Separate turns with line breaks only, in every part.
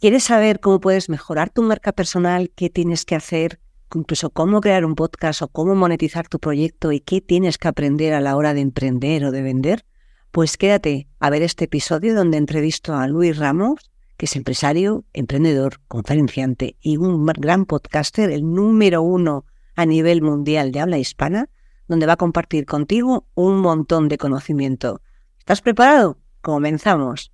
¿Quieres saber cómo puedes mejorar tu marca personal? ¿Qué tienes que hacer? Incluso cómo crear un podcast o cómo monetizar tu proyecto y qué tienes que aprender a la hora de emprender o de vender. Pues quédate a ver este episodio donde entrevisto a Luis Ramos, que es empresario, emprendedor, conferenciante y un gran podcaster, el número 1 a nivel mundial de habla hispana, donde va a compartir contigo un montón de conocimiento. ¿Estás preparado? Comenzamos.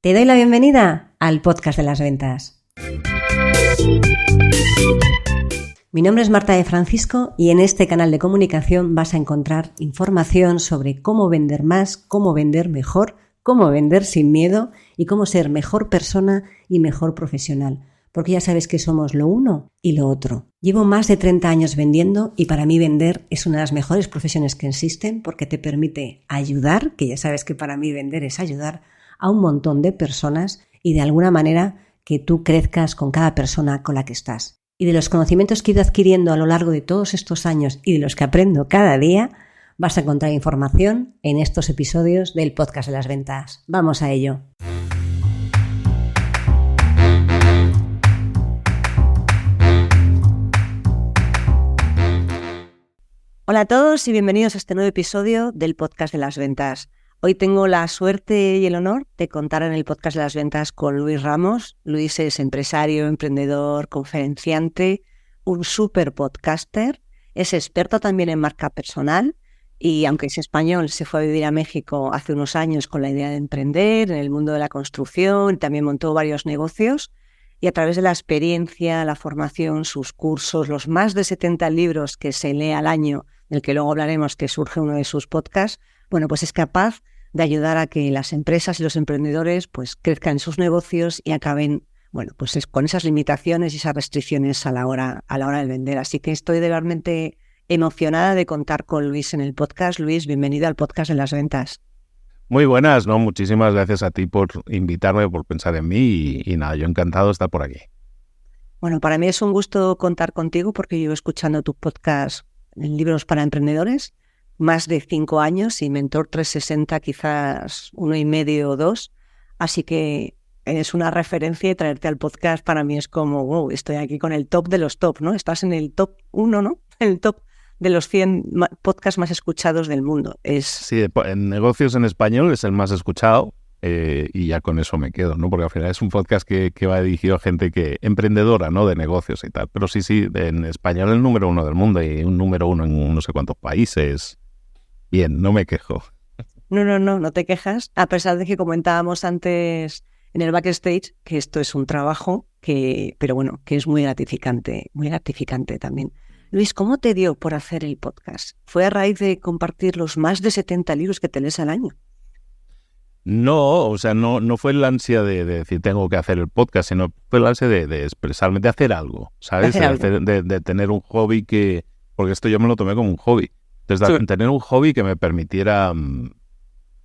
Te doy la bienvenida al podcast de las ventas. Mi nombre es Marta de Francisco y en este canal de comunicación vas a encontrar información sobre cómo vender más, cómo vender mejor, cómo vender sin miedo y cómo ser mejor persona y mejor profesional. Porque ya sabes que somos lo uno y lo otro. Llevo más de 30 años vendiendo y para mí vender es una de las mejores profesiones que existen porque te permite ayudar, que ya sabes que para mí vender es ayudar, a un montón de personas y de alguna manera que tú crezcas con cada persona con la que estás. Y de los conocimientos que he ido adquiriendo a lo largo de todos estos años y de los que aprendo cada día, vas a encontrar información en estos episodios del podcast de las ventas. ¡Vamos a ello! Hola a todos y bienvenidos a este nuevo episodio del podcast de las ventas. Hoy tengo la suerte y el honor de contar en el podcast de las ventas con Luis Ramos. Luis es empresario, emprendedor, conferenciante, un súper podcaster, es experto también en marca personal y aunque es español, se fue a vivir a México hace unos años con la idea de emprender en el mundo de la construcción, también montó varios negocios y a través de la experiencia, la formación, sus cursos, los más de 70 libros que se lee al año, del que luego hablaremos que surge uno de sus podcasts, bueno, pues es capaz de ayudar a que las empresas y los emprendedores pues crezcan sus negocios y acaben, bueno, pues con esas limitaciones y esas restricciones a la hora de vender. Así que estoy realmente emocionada de contar con Luis en el podcast. Luis, bienvenido al podcast de las ventas.
Muy buenas, ¿no? Muchísimas gracias a ti por invitarme, por pensar en mí y nada, yo encantado de estar por aquí.
Bueno, para mí es un gusto contar contigo porque llevo escuchando tu podcast en Libros para Emprendedores más de 5 años y Mentor 360 quizás 1,5 o 2. Así que es una referencia y traerte al podcast para mí es como, wow, estoy aquí con el top de los top, ¿no? Estás en el top 1, ¿no? El top de los 100 podcasts más escuchados del mundo.
Sí, en negocios en español es el más escuchado y ya con eso me quedo, ¿no? Porque al final es un podcast que va dirigido a gente emprendedora, ¿no? De negocios y tal. Pero sí, en español el número 1 del mundo y un número 1 en no sé cuántos países. Bien, no me quejo.
No te quejas, a pesar de que comentábamos antes en el backstage que esto es un trabajo pero bueno, que es muy gratificante también. Luis, ¿cómo te dio por hacer el podcast? ¿Fue a raíz de compartir los más de 70 libros que te lees al año?
No, o sea, no fue la ansia de decir tengo que hacer el podcast, sino fue la ansia de expresarme, de hacer algo, ¿sabes? De tener un hobby porque esto yo me lo tomé como un hobby. Entonces, tener un hobby que me permitiera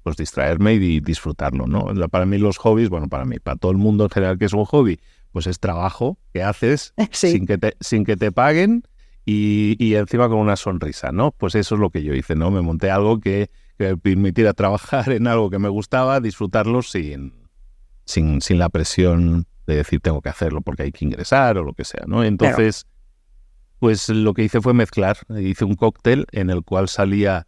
pues distraerme y disfrutarlo, ¿no? Para mí los hobbies, bueno, para todo el mundo en general que es un hobby, pues es trabajo que haces sin que te paguen y encima con una sonrisa, ¿no? Pues eso es lo que yo hice, ¿no? Me monté algo que me permitiera trabajar en algo que me gustaba, disfrutarlo sin la presión de decir tengo que hacerlo porque hay que ingresar o lo que sea, ¿no? Entonces, pues lo que hice fue mezclar, hice un cóctel en el cual salía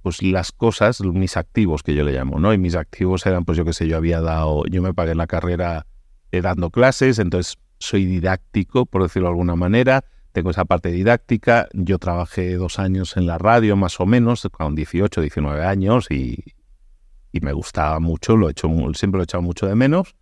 pues las cosas, mis activos que yo le llamo, ¿no? Y mis activos eran, pues yo qué sé, yo me pagué la carrera dando clases, entonces soy didáctico, por decirlo de alguna manera, tengo esa parte didáctica, yo trabajé 2 años en la radio más o menos, con 18, 19 años y me gustaba mucho, siempre lo he echado mucho de menos.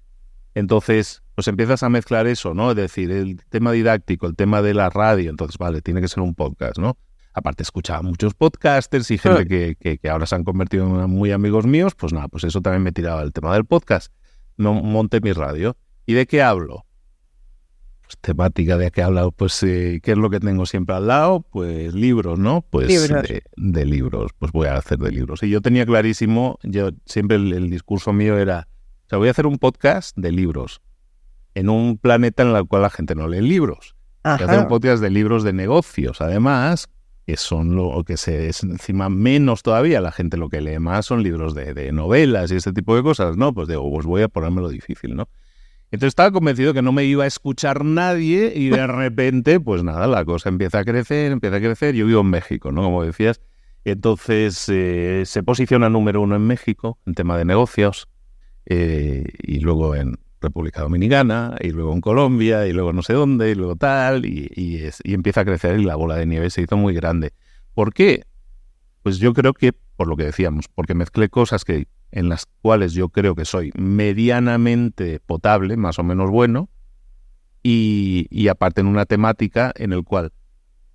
Entonces, pues empiezas a mezclar eso, ¿no? Es decir, el tema didáctico, el tema de la radio, entonces, vale, tiene que ser un podcast, ¿no? Aparte, escuchaba muchos podcasters y gente que ahora se han convertido en muy amigos míos, pues nada, pues eso también me tiraba el tema del podcast. Monté mi radio. ¿Y de qué hablo? Pues temática de qué hablo, pues ¿qué es lo que tengo siempre al lado? Pues libros, ¿no? Pues
libros.
De libros, pues voy a hacer de libros. Y yo tenía clarísimo, yo siempre el discurso mío era, o sea, voy a hacer un podcast de libros en un planeta en el cual la gente no lee libros. Ajá. Y hacer un podcast de libros de negocios, además, que son lo que es encima menos todavía. La gente lo que lee más son libros de novelas y este tipo de cosas, ¿no? Pues digo, pues voy a ponérmelo difícil, ¿no? Entonces estaba convencido que no me iba a escuchar nadie y de repente, pues nada, la cosa empieza a crecer. Yo vivo en México, ¿no? Como decías. Entonces se posiciona número 1 en México en tema de negocios y luego en República Dominicana y luego en Colombia y luego no sé dónde y luego tal y empieza a crecer y la bola de nieve se hizo muy grande. ¿Por qué? Pues yo creo que, por lo que decíamos, porque mezclé cosas en las cuales yo creo que soy medianamente potable, más o menos bueno, y aparte en una temática en el cual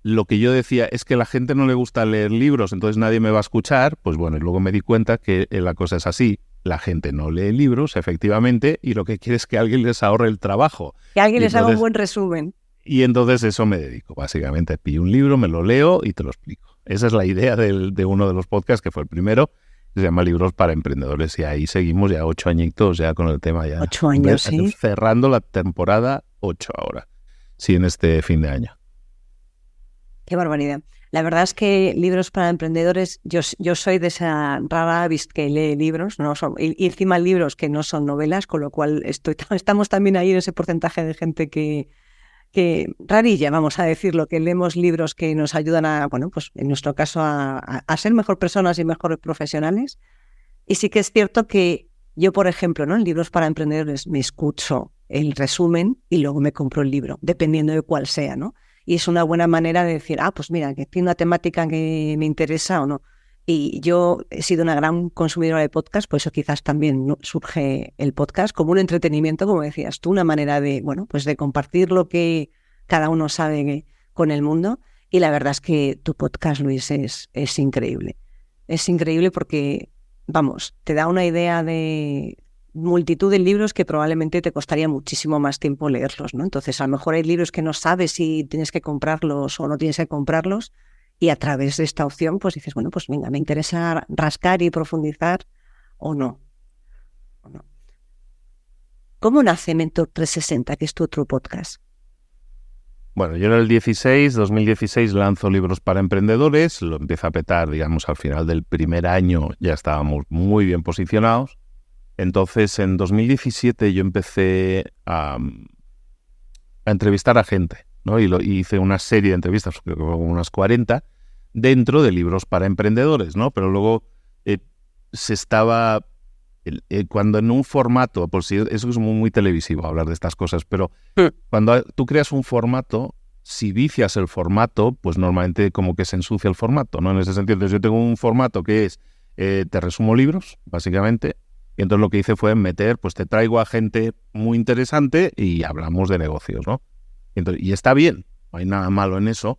lo que yo decía es que a la gente no le gusta leer libros, entonces nadie me va a escuchar, pues bueno, y luego me di cuenta que la cosa es así. La gente no lee libros, efectivamente, y lo que quiere es que alguien les ahorre el trabajo.
Que alguien les haga un buen resumen.
Y entonces eso me dedico, básicamente. Pillo un libro, me lo leo y te lo explico. Esa es la idea de uno de los podcasts, que fue el primero, que se llama Libros para Emprendedores, y ahí seguimos ya 8 añitos ya con el tema ya.
8 años, sí.
Cerrando la temporada 8 ahora, sí, en este fin de año.
Qué barbaridad. La verdad es que Libros para Emprendedores, yo soy de esa rara avis que lee libros, no son, y encima libros que no son novelas, con lo cual estamos también ahí en ese porcentaje de gente que rarilla, vamos a decirlo, que leemos libros que nos ayudan a, bueno, pues en nuestro caso a ser mejor personas y mejores profesionales. Y sí que es cierto que yo, por ejemplo, ¿no? En Libros para Emprendedores me escucho el resumen y luego me compro el libro, dependiendo de cuál sea, ¿no? Y es una buena manera de decir, pues mira, que tiene una temática que me interesa o no. Y yo he sido una gran consumidora de podcast, por eso quizás también surge el podcast como un entretenimiento, como decías tú, una manera de, bueno, pues de compartir lo que cada uno sabe con el mundo. Y la verdad es que tu podcast, Luis, es increíble. Es increíble porque, vamos, te da una idea de multitud de libros que probablemente te costaría muchísimo más tiempo leerlos, ¿no? Entonces, a lo mejor hay libros que no sabes si tienes que comprarlos o no tienes que comprarlos, y a través de esta opción, pues dices, bueno, pues venga, me interesa rascar y profundizar o no. ¿Cómo nace Mentor 360, que es tu otro podcast?
Bueno, yo en el 2016 lanzo Libros para Emprendedores, lo empiezo a petar, digamos, al final del primer año ya estábamos muy bien posicionados. Entonces, en 2017 yo empecé a entrevistar a gente, ¿no? Y hice una serie de entrevistas, creo que fueron unas 40, dentro de Libros para Emprendedores, ¿no? Pero luego se estaba... cuando en un formato, por si eso es muy televisivo hablar de estas cosas, pero cuando tú creas un formato, si vicias el formato, pues normalmente como que se ensucia el formato, ¿no? En ese sentido, entonces yo tengo un formato que es, te resumo libros, básicamente, y entonces lo que hice fue meter, pues te traigo a gente muy interesante y hablamos de negocios, ¿no? Y está bien, no hay nada malo en eso,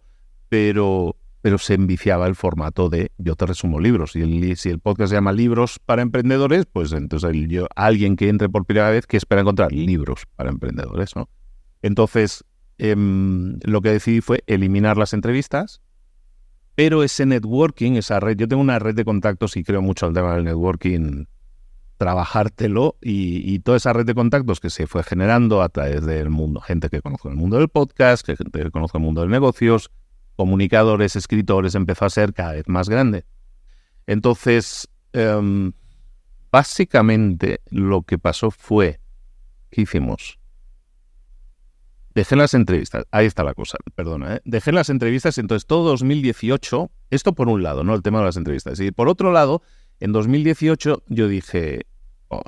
pero se enviciaba el formato de yo te resumo libros. Y si el podcast se llama Libros para Emprendedores, pues entonces alguien que entre por primera vez que espera encontrar libros para emprendedores, ¿no? Entonces, lo que decidí fue eliminar las entrevistas, pero ese networking, esa red, yo tengo una red de contactos y creo mucho el tema del networking, trabajártelo, y toda esa red de contactos que se fue generando a través del mundo, gente que conozco en el mundo del podcast, gente que conozco en el mundo de negocios, comunicadores, escritores, empezó a ser cada vez más grande. Entonces, básicamente lo que pasó fue, ¿qué hicimos? Dejé las entrevistas, ahí está la cosa, perdona, dejé las entrevistas, entonces todo 2018, esto por un lado, ¿no? El tema de las entrevistas. Y por otro lado, en 2018 yo dije,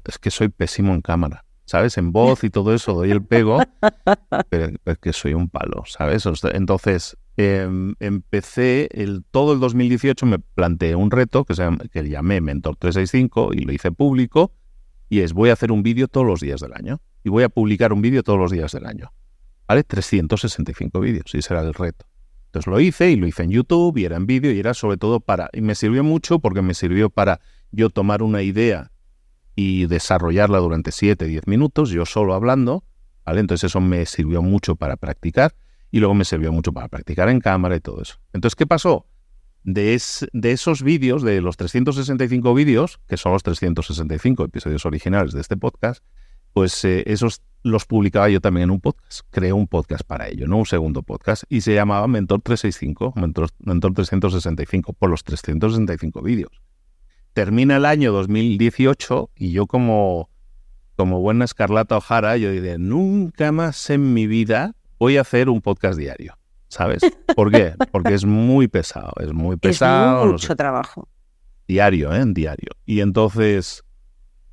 es que soy pésimo en cámara, ¿sabes? En voz y todo eso doy el pego, pero es que soy un palo, ¿sabes? Entonces, empecé todo el 2018, me planteé un reto que llamé Mentor 365 y lo hice público, y voy a hacer un vídeo todos los días del año y voy a publicar un vídeo todos los días del año, ¿vale? 365 vídeos, y ese era el reto. Entonces lo hice en YouTube y era en vídeo y era sobre todo y me sirvió mucho porque me sirvió para yo tomar una idea y desarrollarla durante 7-10 minutos, yo solo hablando, ¿vale? Entonces eso me sirvió mucho para practicar. Y luego me sirvió mucho para practicar en cámara y todo eso. Entonces, ¿qué pasó? De esos vídeos, de los 365 vídeos, que son los 365 episodios originales de este podcast, pues esos los publicaba yo también en un podcast. Creé un podcast para ello, ¿no? Un segundo podcast, y se llamaba Mentor 365, Mentor 365, por los 365 vídeos. Termina el año 2018 y yo como buena Escarlata O'Hara, yo diré, nunca más en mi vida voy a hacer un podcast diario, ¿sabes? ¿Por qué? Porque es muy pesado, es
mucho trabajo.
Diario, diario. Y entonces,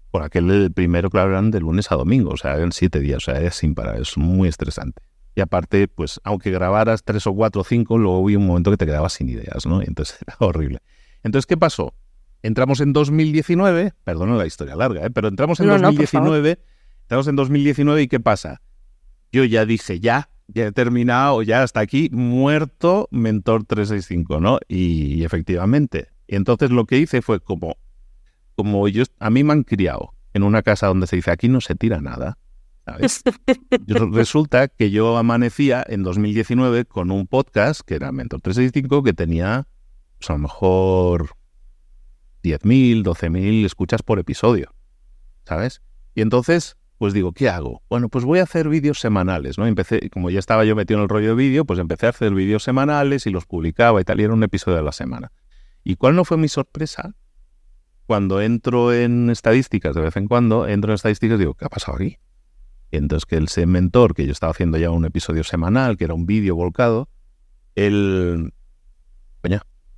por el primero, claro, eran de lunes a domingo, o sea, eran 7 días, o sea, es sin parar, es muy estresante. Y aparte, pues, aunque grabaras 3 o 4 o 5, luego hubo un momento que te quedabas sin ideas, ¿no? Y entonces era horrible. Entonces, ¿qué pasó? Entramos en 2019, perdona la historia larga, pero entramos en 2019 y ¿qué pasa? Yo ya dije, ya he terminado, ya hasta aquí, muerto Mentor 365, ¿no? Y efectivamente. Y entonces lo que hice fue como a mí me han criado en una casa donde se dice, aquí no se tira nada, ¿sabes? Resulta que yo amanecía en 2019 con un podcast que era Mentor 365 que tenía, pues a lo mejor 10.000, 12.000 escuchas por episodio, ¿sabes? Y entonces, pues digo, ¿qué hago? Bueno, pues voy a hacer vídeos semanales, ¿no? Empecé, como ya estaba yo metido en el rollo de vídeo, pues empecé a hacer vídeos semanales y los publicaba y tal, y era un episodio a la semana. ¿Y cuál no fue mi sorpresa? Cuando entro en estadísticas, de vez en cuando, entro en estadísticas y digo, ¿qué ha pasado aquí? Y entonces que el Mentor, que yo estaba haciendo ya un episodio semanal, que era un vídeo volcado,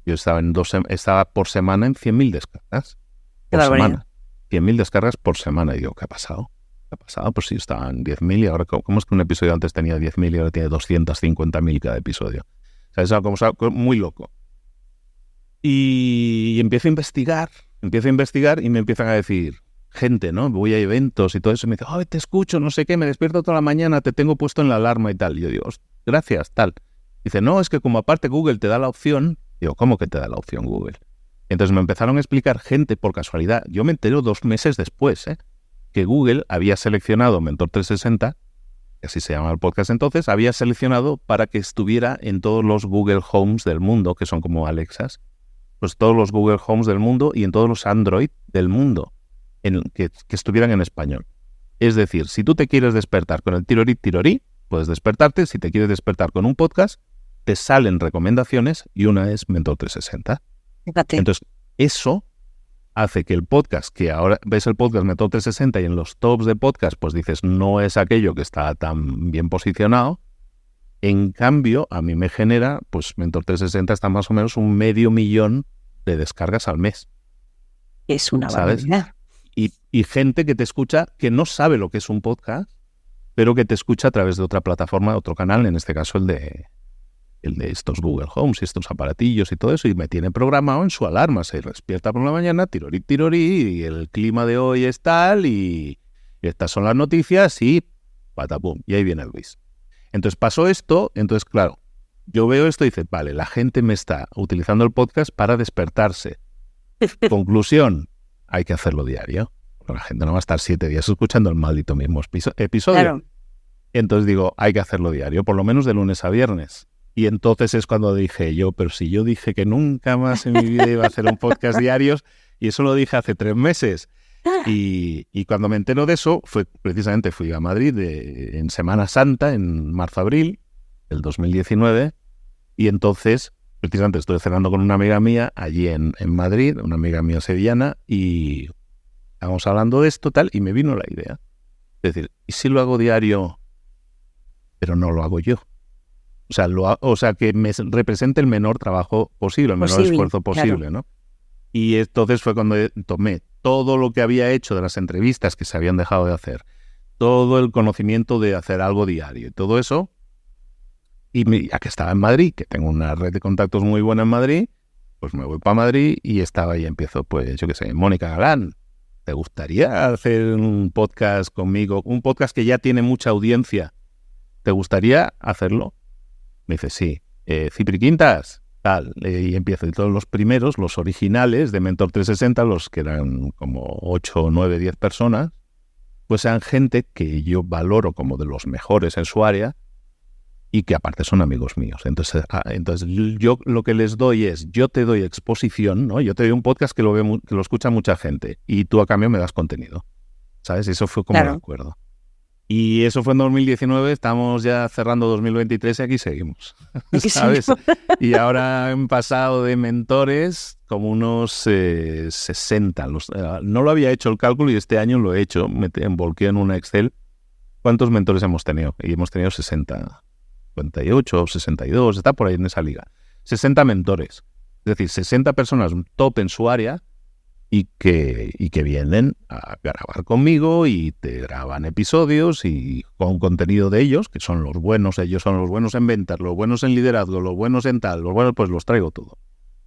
yo estaba por semana en 100.000 descargas. Por semana. 100.000 descargas por semana. Y digo, ¿qué ha pasado? ¿Qué ha pasado? Pues sí, estaban 10.000 y ahora, ¿cómo es que un episodio antes tenía 10.000 y ahora tiene 250.000 cada episodio? O sea, es algo muy loco. Y empiezo a investigar y me empiezan a decir, gente, ¿no? Voy a eventos y todo eso, y me dice, te escucho, no sé qué, me despierto toda la mañana, te tengo puesto en la alarma y tal. Y yo digo, gracias, tal. Dice, no, es que como aparte Google te da la opción. Digo, ¿cómo que te da la opción Google? Entonces me empezaron a explicar gente por casualidad. Yo me entero 2 meses después, que Google había seleccionado Mentor 360, que así se llama el podcast entonces, había seleccionado para que estuviera en todos los Google Homes del mundo, que son como Alexas, pues todos los Google Homes del mundo y en todos los Android del mundo, que estuvieran en español. Es decir, si tú te quieres despertar con el tirorí, puedes despertarte. Si te quieres despertar con un podcast, te salen recomendaciones y una es Mentor 360.
Fíjate.
Entonces, eso hace que el podcast, que ahora ves el podcast Mentor 360 y en los tops de podcast, pues dices, no es aquello que está tan bien posicionado. En cambio, a mí me genera, pues Mentor 360 está más o menos 500.000 de descargas al mes.
Es una barbaridad.
Y gente que te escucha, que no sabe lo que es un podcast, pero que te escucha a través de otra plataforma, otro canal, en este caso el de estos Google Homes y estos aparatillos y todo eso, y me tiene programado en su alarma. Se despierta por la mañana, tirorí, y el clima de hoy es tal, y estas son las noticias, y patapum, y ahí viene Luis. Entonces pasó esto, entonces claro, yo veo esto y dice, vale, la gente me está utilizando el podcast para despertarse. Conclusión, hay que hacerlo diario. La gente no va a estar 7 días escuchando el maldito mismo episodio.
Claro.
Entonces digo, hay que hacerlo diario, por lo menos de lunes a viernes. Y entonces es cuando dije pero si yo dije que nunca más en mi vida iba a hacer un podcast diarios, y eso lo dije hace 3 meses. Y cuando me entero de eso, fui a Madrid en Semana Santa, en marzo-abril del 2019, y entonces, precisamente estuve cenando con una amiga mía allí en Madrid, una amiga mía sevillana, y estábamos hablando de esto tal, y me vino la idea. Es decir, ¿y si lo hago diario, pero no lo hago yo? O sea, que me represente el menor trabajo posible, el menor esfuerzo posible, claro. ¿no? Y entonces fue cuando tomé todo lo que había hecho de las entrevistas que se habían dejado de hacer, todo el conocimiento de hacer algo diario y todo eso, y ya que estaba en Madrid, que tengo una red de contactos muy buena en Madrid, pues me voy para Madrid y estaba ahí, empiezo, pues yo qué sé, Mónica Galán, ¿te gustaría hacer un podcast conmigo? Un podcast que ya tiene mucha audiencia, ¿te gustaría hacerlo? Me dice, sí. Cipri Quintas, tal. Y empiezo. Y todos los primeros, los originales de Mentor 360, los que eran como 8, 9, 10 personas, pues eran gente que yo valoro como de los mejores en su área y que aparte son amigos míos. Entonces yo lo que les doy es, yo te doy exposición, ¿no? Yo te doy un podcast que lo escucha mucha gente y tú a cambio me das contenido. ¿sabes? Eso fue como el acuerdo. Y eso fue en 2019, estamos ya cerrando 2023 y aquí seguimos, ¿sabes? Y ahora han pasado de mentores como unos 60. No lo había hecho el cálculo y este año lo he hecho, me volqué en una Excel. ¿Cuántos mentores hemos tenido? Y hemos tenido 60, 58, 62, está por ahí en esa liga. 60 mentores, es decir, 60 personas top en su área y que vienen a grabar conmigo y te graban episodios y con contenido de ellos, que son los buenos, ellos son los buenos en ventas, los buenos en liderazgo, los buenos en tal, los buenos, pues los traigo todo.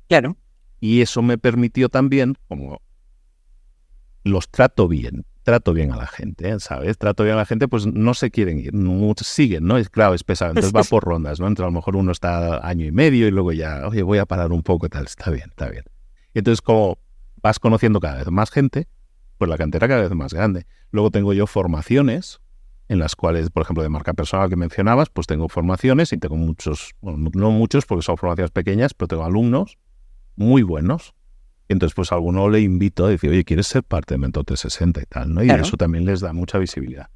Claro.
Y eso me permitió también, como los trato bien a la gente, ¿sabes? Trato bien a la gente, pues no se quieren ir, muchos siguen, ¿no? Es claro, es pesado, entonces va por rondas, ¿no? Entonces a lo mejor uno está año y medio y luego ya, oye, voy a parar un poco y tal, está bien. Y entonces como vas conociendo cada vez más gente, pues la cantera cada vez más grande. Luego tengo yo formaciones en las cuales, por ejemplo, de marca personal que mencionabas, pues tengo formaciones y tengo muchos, bueno, no muchos porque son formaciones pequeñas, pero tengo alumnos muy buenos. Y entonces, pues a alguno le invito a decir, oye, ¿quieres ser parte de Mentor 360 y tal? ¿No? Y eso también les da mucha visibilidad.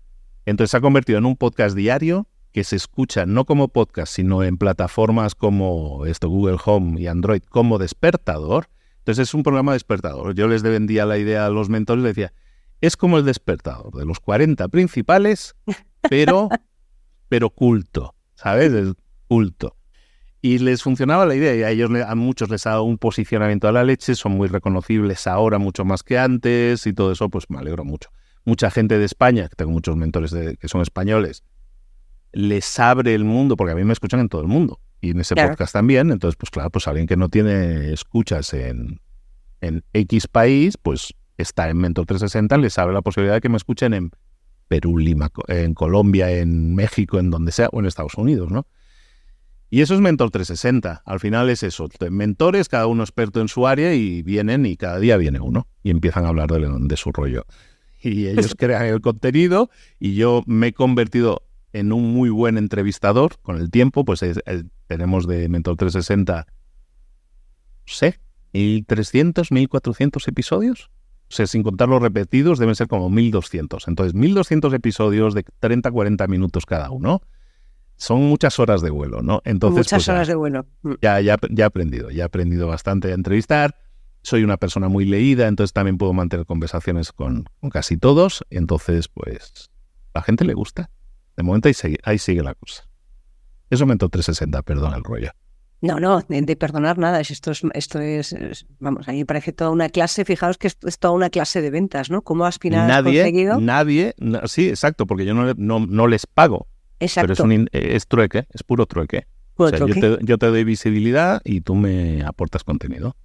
Entonces se ha convertido en un podcast diario que se escucha no como podcast, sino en plataformas como Google Home y Android como despertador. Entonces es un programa despertador. Yo les vendía la idea a los mentores y les decía, es como el despertador de los 40 principales, pero culto, ¿sabes? Es culto. Y les funcionaba la idea y a ellos, a muchos les ha dado un posicionamiento a la leche, son muy reconocibles ahora mucho más que antes y todo eso, pues me alegro mucho. Mucha gente de España, que tengo muchos mentores que son españoles, les abre el mundo, porque a mí me escuchan en todo el mundo. Y en ese podcast también, entonces, pues claro, pues alguien que no tiene escuchas en X país, pues está en Mentor 360, les abre la posibilidad de que me escuchen en Perú, Lima, en Colombia, en México, en donde sea, o en Estados Unidos, ¿no? Y eso es Mentor 360. Al final es eso, mentores, cada uno experto en su área y vienen y cada día viene uno y empiezan a hablar de su rollo. Y ellos crean el contenido y yo me he convertido en un muy buen entrevistador con el tiempo, pues tenemos de Mentor 360, no sé, 1.300, 1.400 episodios. O sea, sin contar los repetidos, deben ser como 1.200. Entonces, 1.200 episodios de 30, 40 minutos cada uno. Son muchas horas de vuelo, ¿no? Entonces,
muchas horas de vuelo.
Ya he aprendido bastante a entrevistar. Soy una persona muy leída, entonces también puedo mantener conversaciones con casi todos. Entonces, pues, a la gente le gusta. De momento ahí sigue la cosa. Eso Mentor 360, perdón el rollo.
No, de perdonar nada. Esto es, vamos, a mí me parece toda una clase. Fijaos que esto es toda una clase de ventas, ¿no? ¿Cómo aspirar has conseguido?
Sí, exacto, porque yo no les pago.
Exacto.
Pero es trueque, es puro trueque. Yo te doy visibilidad y tú me aportas contenido.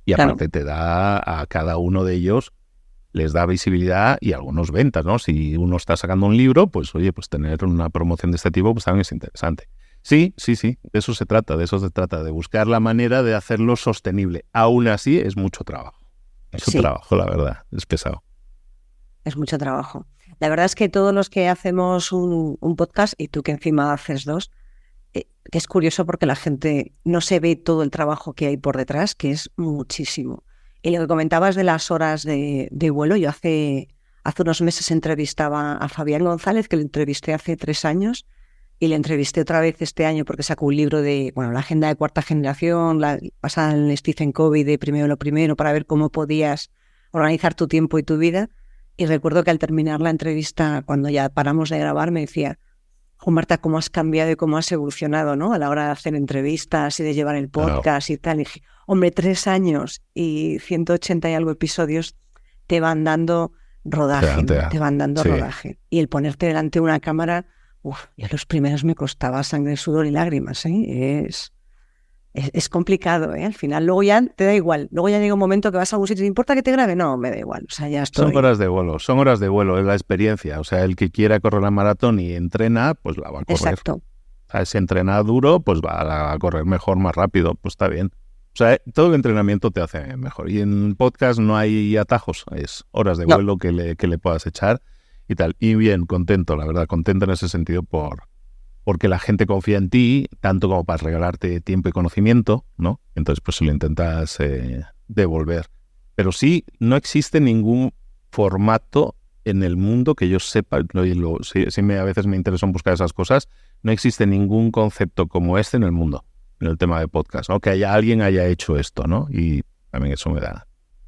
Y aparte te da a cada uno de ellos, les da visibilidad y algunos ventas, ¿no? Si uno está sacando un libro, pues oye, pues tener una promoción de este tipo pues también es interesante. Sí, de eso se trata, de buscar la manera de hacerlo sostenible. Aún así es mucho trabajo. Trabajo, la verdad, es pesado.
Es mucho trabajo. La verdad es que todos los que hacemos un podcast, y tú que encima haces dos, que es curioso porque la gente no se ve todo el trabajo que hay por detrás, que es muchísimo. Y lo que comentabas de las horas de vuelo, yo hace unos meses entrevistaba a Fabián González, que lo entrevisté hace 3 años, y le entrevisté otra vez este año porque sacó un libro de, la agenda de cuarta generación, basada en Stephen Covey de Primero lo Primero, para ver cómo podías organizar tu tiempo y tu vida. Y recuerdo que al terminar la entrevista, cuando ya paramos de grabar, me decía, Marta, ¿cómo has cambiado y cómo has evolucionado, ¿no? A la hora de hacer entrevistas y de llevar el podcast y tal. Y dije, hombre, 3 años y 180 y algo episodios te van dando rodaje, te van dando rodaje. Y el ponerte delante de una cámara, ya los primeros me costaba sangre, sudor y lágrimas, ¿eh? Es complicado, ¿eh? Al final, luego ya te da igual. Luego ya llega un momento que vas a algún sitio, ¿te importa que te grabe? No, me da igual. O sea, ya estoy.
Son horas de vuelo, es la experiencia. O sea, el que quiera correr la maratón y entrena, pues la va a correr.
Exacto.
O sea, si entrena duro, pues va a correr mejor, más rápido, pues está bien. O sea, todo el entrenamiento te hace mejor. Y en podcast no hay atajos, es horas de vuelo que le puedas echar y tal. Y bien, contento, la verdad, contento en ese sentido porque la gente confía en ti, tanto como para regalarte tiempo y conocimiento, ¿no? Entonces, pues se lo intentas devolver. Pero sí, no existe ningún formato en el mundo, que yo sepa, a veces me interesa buscar esas cosas, no existe ningún concepto como este en el mundo, en el tema de podcast, ¿no? Que alguien haya hecho esto, ¿no? Y también eso me da.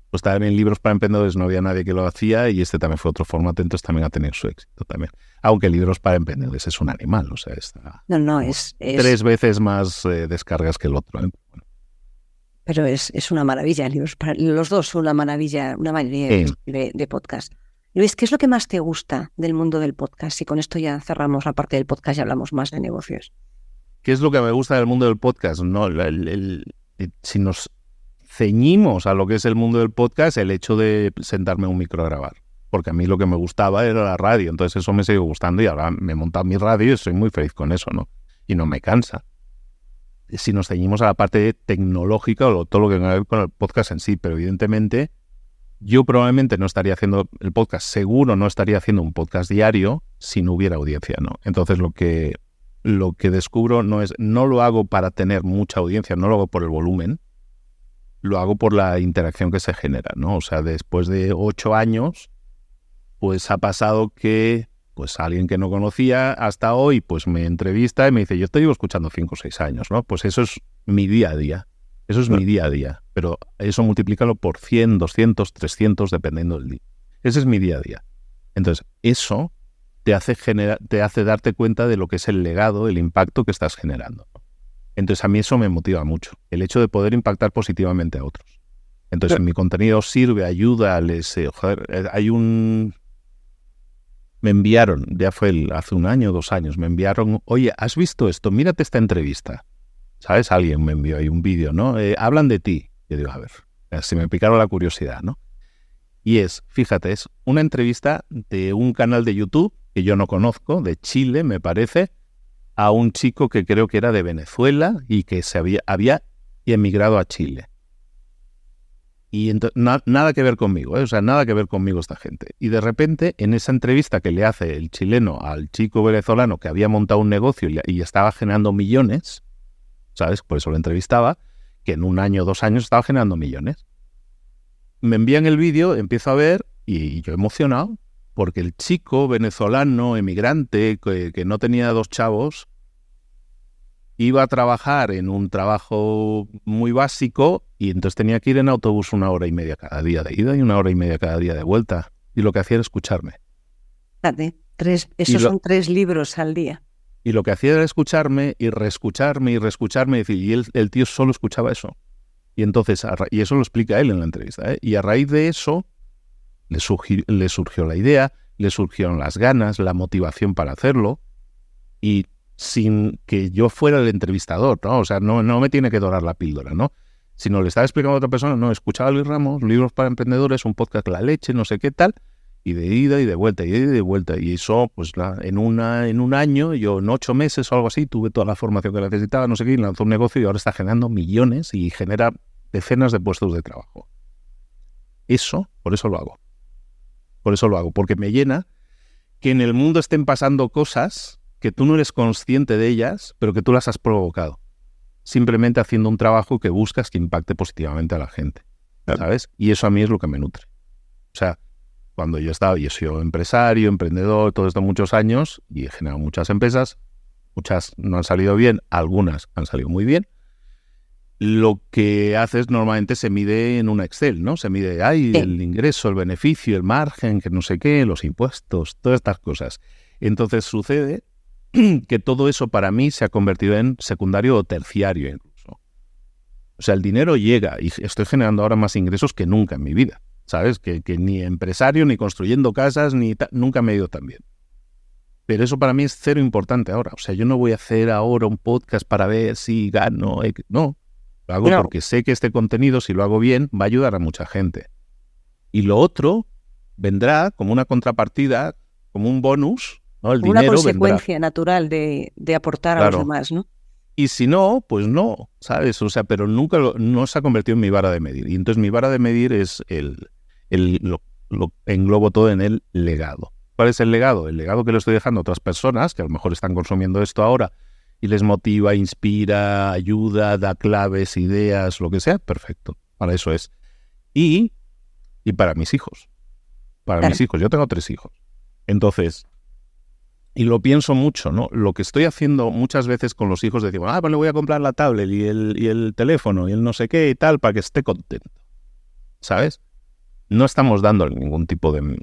Pues también libros para emprendedores no había nadie que lo hacía y este también fue otro formato, entonces también ha tenido su éxito también. Aunque libros para emprendedores es un animal, o sea, está
es
3 veces más descargas que el otro, ¿eh? Bueno.
Pero es una maravilla, los dos son una maravilla de podcast. Luis, ¿qué es lo que más te gusta del mundo del podcast? Y con esto ya cerramos la parte del podcast y hablamos más de negocios.
¿Qué es lo que me gusta del mundo del podcast? No, si nos ceñimos a lo que es el mundo del podcast, el hecho de sentarme a un micro a grabar. Porque a mí lo que me gustaba era la radio, entonces eso me sigue gustando y ahora me he montado mi radio y soy muy feliz con eso, ¿no? Y no me cansa. Si nos ceñimos a la parte tecnológica o todo lo que tenga que ver con el podcast en sí, pero evidentemente yo probablemente no estaría haciendo el podcast, seguro no estaría haciendo un podcast diario si no hubiera audiencia, ¿no? Entonces lo que descubro no lo hago para tener mucha audiencia, no lo hago por el volumen, lo hago por la interacción que se genera, ¿no? O sea, después de 8 años, pues ha pasado que pues alguien que no conocía hasta hoy, pues me entrevista y me dice, yo te llevo escuchando 5 o 6 años, ¿no? Pues eso es mi día a día. Eso es mi día a día. Pero eso multiplícalo por 100, 200, 300, dependiendo del día. Ese es mi día a día. Entonces, eso te hace darte cuenta de lo que es el legado, el impacto que estás generando. Entonces, a mí eso me motiva mucho. El hecho de poder impactar positivamente a otros. Entonces, mi contenido sirve, ayuda, me enviaron, ya fue hace 1 año, 2 años, me enviaron, oye, ¿has visto esto? Mírate esta entrevista. ¿Sabes? Alguien me envió ahí un vídeo, ¿no? Hablan de ti. Yo digo, a ver, si me picaron la curiosidad, ¿no? Y fíjate, es una entrevista de un canal de YouTube que yo no conozco, de Chile, me parece, a un chico que creo que era de Venezuela y que había emigrado a Chile. Y nada que ver conmigo, ¿eh? O sea, nada que ver conmigo esta gente. Y de repente, en esa entrevista que le hace el chileno al chico venezolano que había montado un negocio y estaba generando millones, ¿sabes? Por eso lo entrevistaba, que en 1 año, 2 años estaba generando millones. Me envían el vídeo, empiezo a ver y yo emocionado, porque el chico venezolano, emigrante, que no tenía 2 chavos, iba a trabajar en un trabajo muy básico y entonces tenía que ir en autobús 1 hora y media cada día de ida y 1 hora y media cada día de vuelta. Y lo que hacía era escucharme.
Son 3 libros al día.
Y lo que hacía era escucharme y reescucharme y reescucharme. Y el tío solo escuchaba eso. Y entonces, y eso lo explica él en la entrevista, ¿eh? Y a raíz de eso le surgió la idea, le surgieron las ganas, la motivación para hacerlo. Y sin que yo fuera el entrevistador, ¿no? O sea, no me tiene que dorar la píldora, ¿no? Sino le estaba explicando a otra persona, no, escuchaba a Luis Ramos, libros para emprendedores, un podcast La Leche, no sé qué tal, y de ida y de vuelta, y de ida y de vuelta. Y eso, pues en un año, yo en 8 meses o algo así, tuve toda la formación que necesitaba, no sé qué, y lanzó un negocio y ahora está generando millones y genera decenas de puestos de trabajo. Por eso lo hago. Por eso lo hago, porque me llena que en el mundo estén pasando cosas que tú no eres consciente de ellas, pero que tú las has provocado. Simplemente haciendo un trabajo que buscas que impacte positivamente a la gente, ¿sabes? Y eso a mí es lo que me nutre. O sea, cuando yo he sido empresario, emprendedor, todo esto muchos años, y he generado muchas empresas, muchas no han salido bien, algunas han salido muy bien. Lo que haces normalmente se mide en una Excel, ¿no? Se mide el ingreso, el beneficio, el margen, que no sé qué, los impuestos, todas estas cosas. Entonces sucede que todo eso para mí se ha convertido en secundario o terciario incluso. O sea, el dinero llega y estoy generando ahora más ingresos que nunca en mi vida, ¿sabes? Que ni empresario, ni construyendo casas, nunca me he ido tan bien. Pero eso para mí es cero importante ahora. O sea, yo no voy a hacer ahora un podcast para ver si gano. No, lo hago porque sé que este contenido, si lo hago bien, va a ayudar a mucha gente. Y lo otro vendrá como una contrapartida, como un bonus, ¿no? El dinero
una consecuencia natural de aportar a los demás, ¿no?
Y si no, pues no, ¿sabes? O sea, pero nunca no se ha convertido en mi vara de medir. Y entonces mi vara de medir es lo englobo todo en el legado. ¿Cuál es el legado? El legado que le estoy dejando a otras personas que a lo mejor están consumiendo esto ahora y les motiva, inspira, ayuda, da claves, ideas, lo que sea, perfecto. Para eso es. Y para mis hijos. para mis hijos. Yo tengo 3 hijos. Entonces, y lo pienso mucho, ¿no? Lo que estoy haciendo muchas veces con los hijos, decimos, pues le voy a comprar la tablet y el teléfono y el no sé qué y tal para que esté contento, ¿sabes? No estamos dándole ningún tipo de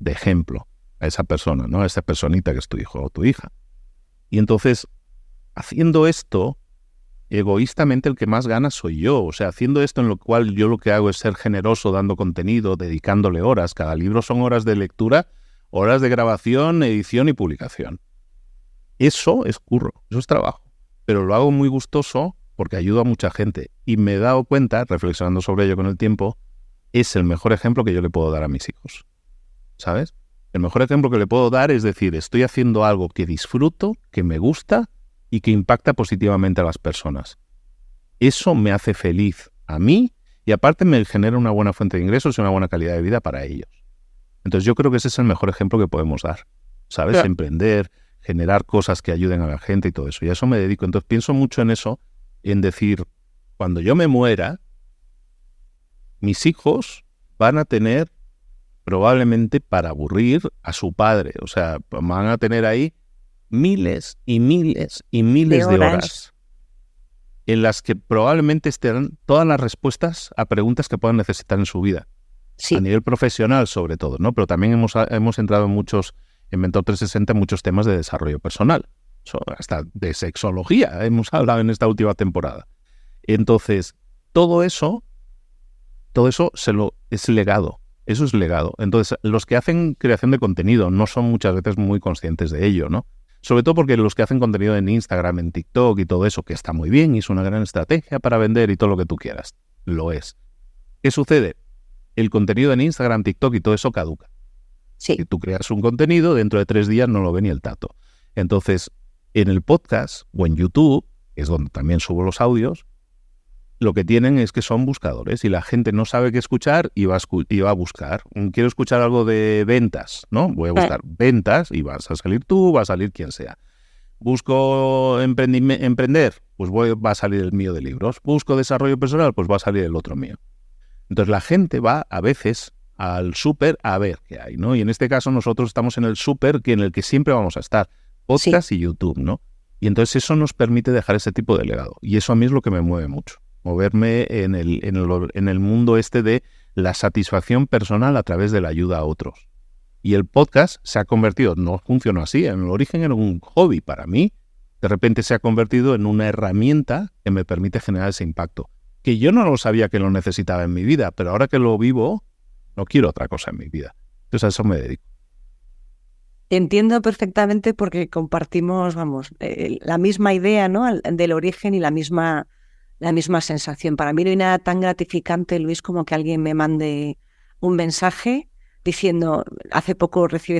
ejemplo a esa persona, ¿no? A esa personita que es tu hijo o tu hija. Y entonces, haciendo esto, egoístamente el que más gana soy yo. O sea, haciendo esto en lo cual yo lo que hago es ser generoso, dando contenido, dedicándole horas. Cada libro son horas de lectura, horas de grabación, edición y publicación. Eso es curro, eso es trabajo. Pero lo hago muy gustoso porque ayudo a mucha gente. Y me he dado cuenta, reflexionando sobre ello con el tiempo, es el mejor ejemplo que yo le puedo dar a mis hijos. ¿Sabes? El mejor ejemplo que le puedo dar es decir, estoy haciendo algo que disfruto, que me gusta y que impacta positivamente a las personas. Eso me hace feliz a mí y aparte me genera una buena fuente de ingresos y una buena calidad de vida para ellos. Entonces yo creo que ese es el mejor ejemplo que podemos dar, ¿sabes? Claro. Emprender, generar cosas que ayuden a la gente y todo eso. Y a eso me dedico. Entonces pienso mucho en eso, en decir, cuando yo me muera, mis hijos van a tener probablemente para aburrir a su padre. O sea, van a tener ahí miles y miles y miles de horas en las que probablemente estén todas las respuestas a preguntas que puedan necesitar en su vida. Sí. A nivel profesional, sobre todo, ¿no? Pero también hemos entrado en Mentor 360, en muchos temas de desarrollo personal. Hasta de sexología hemos hablado en esta última temporada. Entonces, todo eso es legado. Eso es legado. Entonces, los que hacen creación de contenido no son muchas veces muy conscientes de ello, ¿no? Sobre todo porque los que hacen contenido en Instagram, en TikTok y todo eso, que está muy bien y es una gran estrategia para vender y todo lo que tú quieras. Lo es. ¿Qué sucede? El contenido en Instagram, TikTok y todo eso caduca. Sí. Si tú creas un contenido, dentro de 3 días no lo ve ni el tato. Entonces, en el podcast o en YouTube, que es donde también subo los audios, lo que tienen es que son buscadores y la gente no sabe qué escuchar y va a buscar. Quiero escuchar algo de ventas, ¿no? Voy a buscar ventas y vas a salir tú, va a salir quien sea. Busco emprender, pues va a salir el mío de libros. Busco desarrollo personal, pues va a salir el otro mío. Entonces la gente va a veces al súper a ver qué hay, ¿no? Y en este caso nosotros estamos en el súper en el que siempre vamos a estar, podcast y YouTube, ¿no? Y entonces eso nos permite dejar ese tipo de legado. Y eso a mí es lo que me mueve mucho. Moverme en el mundo este de la satisfacción personal a través de la ayuda a otros. Y el podcast se ha convertido, no funcionó así, en el origen era un hobby para mí, de repente se ha convertido en una herramienta que me permite generar ese impacto. Que yo no lo sabía que lo necesitaba en mi vida, pero ahora que lo vivo, no quiero otra cosa en mi vida. Entonces a eso me dedico.
Entiendo perfectamente porque compartimos, la misma idea, ¿no? Del origen y la misma sensación. Para mí no hay nada tan gratificante, Luis, como que alguien me mande un mensaje diciendo, hace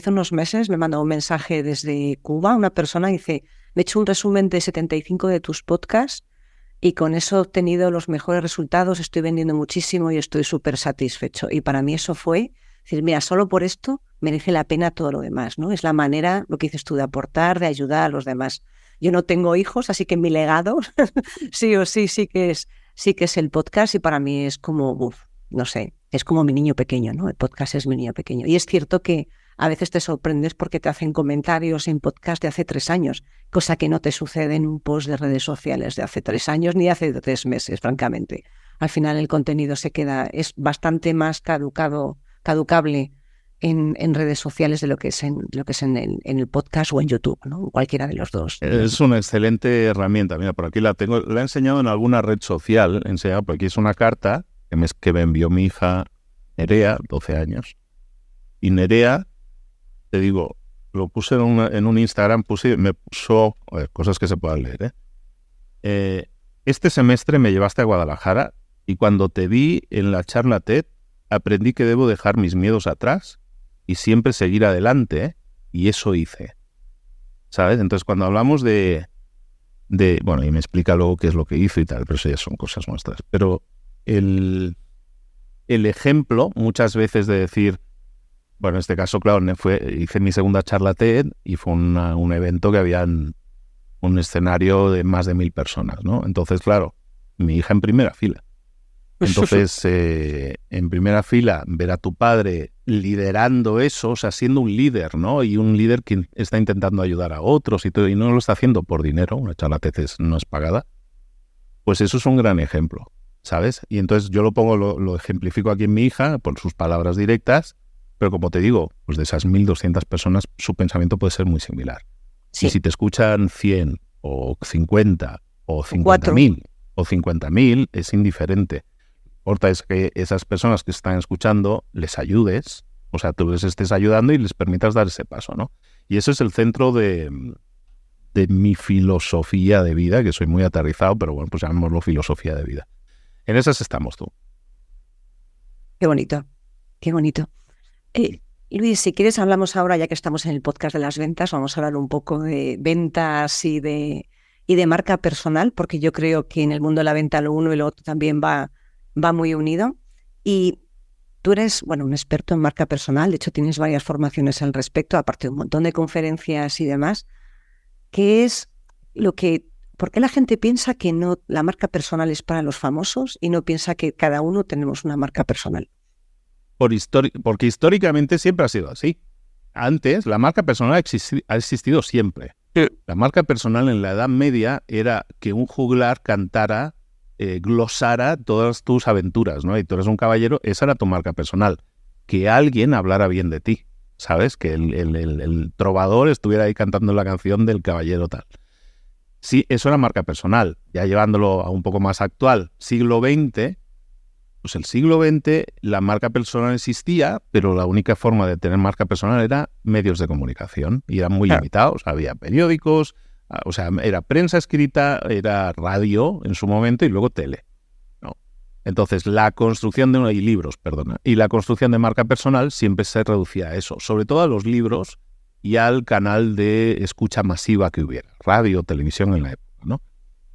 unos meses, me mandó un mensaje desde Cuba, una persona dice, me he hecho un resumen de 75 de tus podcasts y con eso he obtenido los mejores resultados, estoy vendiendo muchísimo y estoy súper satisfecho. Y para mí eso fue decir, mira, solo por esto merece la pena todo lo demás, ¿no? Es la manera, lo que dices tú, de aportar, de ayudar a los demás. Yo no tengo hijos, así que mi legado sí o sí que es el podcast y para mí es como, no sé, es como mi niño pequeño, ¿no? El podcast es mi niño pequeño. Y es cierto que a veces te sorprendes porque te hacen comentarios en podcast de hace 3 años, cosa que no te sucede en un post de redes sociales de hace 3 años ni hace 3 meses, francamente. Al final el contenido es bastante más caducable en redes sociales de lo que es en el podcast o en YouTube, ¿no? Cualquiera de los dos.
Es una excelente herramienta. Mira, por aquí la tengo. La he enseñado en alguna red social. Por aquí es una carta que me envió mi hija Nerea, 12 años. Y Nerea, te digo, lo puse en un Instagram, me puso cosas que se puedan leer. Este semestre me llevaste a Guadalajara y cuando te vi en la charla TED, aprendí que debo dejar mis miedos atrás y siempre seguir adelante, y eso hice. ¿Sabes? Entonces, cuando hablamos bueno, y me explica luego qué es lo que hizo y tal, pero eso ya son cosas nuestras. Pero el ejemplo, muchas veces de decir, bueno, en este caso, claro, hice mi segunda charla TED y fue un evento que había un escenario de más de 1000 personas, ¿no? Entonces, claro, mi hija en primera fila. Entonces, en primera fila, ver a tu padre liderando eso, o sea, siendo un líder, ¿no? Y un líder que está intentando ayudar a otros y todo, y no lo está haciendo por dinero, una charlatez no es pagada, pues eso es un gran ejemplo, ¿sabes? Y entonces yo lo ejemplifico aquí en mi hija, por sus palabras directas, pero como te digo, pues de esas 1.200 personas, su pensamiento puede ser muy similar. Sí. Y si te escuchan 100 o 50 o 50.000 o 50.000, es indiferente. Lo que importa es que esas personas que están escuchando les ayudes, o sea, tú les estés ayudando y les permitas dar ese paso, ¿no? Y eso es el centro de mi filosofía de vida, que soy muy aterrizado, pero bueno, pues llamémoslo filosofía de vida. En esas estamos tú.
Qué bonito, qué bonito. Luis, si quieres hablamos ahora, ya que estamos en el podcast de las ventas, vamos a hablar un poco de ventas y de marca personal, porque yo creo que en el mundo de la venta lo uno y lo otro también va muy unido. Y tú eres, bueno, un experto en marca personal, de hecho tienes varias formaciones al respecto, aparte de un montón de conferencias y demás. ¿Qué es por qué la gente piensa que no, la marca personal es para los famosos y no piensa que cada uno tenemos una marca personal?
Porque históricamente siempre ha sido así. Antes, la marca personal ha existido siempre. Sí. La marca personal en la Edad Media era que un juglar cantara, glosara todas tus aventuras, ¿no? Y tú eres un caballero, esa era tu marca personal. Que alguien hablara bien de ti, ¿sabes? Que el trovador estuviera ahí cantando la canción del caballero tal. Sí, eso era marca personal. Ya llevándolo a un poco más actual, siglo XX... Pues el siglo XX la marca personal existía, pero la única forma de tener marca personal era medios de comunicación y eran muy limitados. Había periódicos, o sea, era prensa escrita, era radio en su momento y luego tele, ¿no? Entonces la construcción y la construcción de marca personal siempre se reducía a eso, sobre todo a los libros y al canal de escucha masiva que hubiera, radio, televisión en la época, ¿no?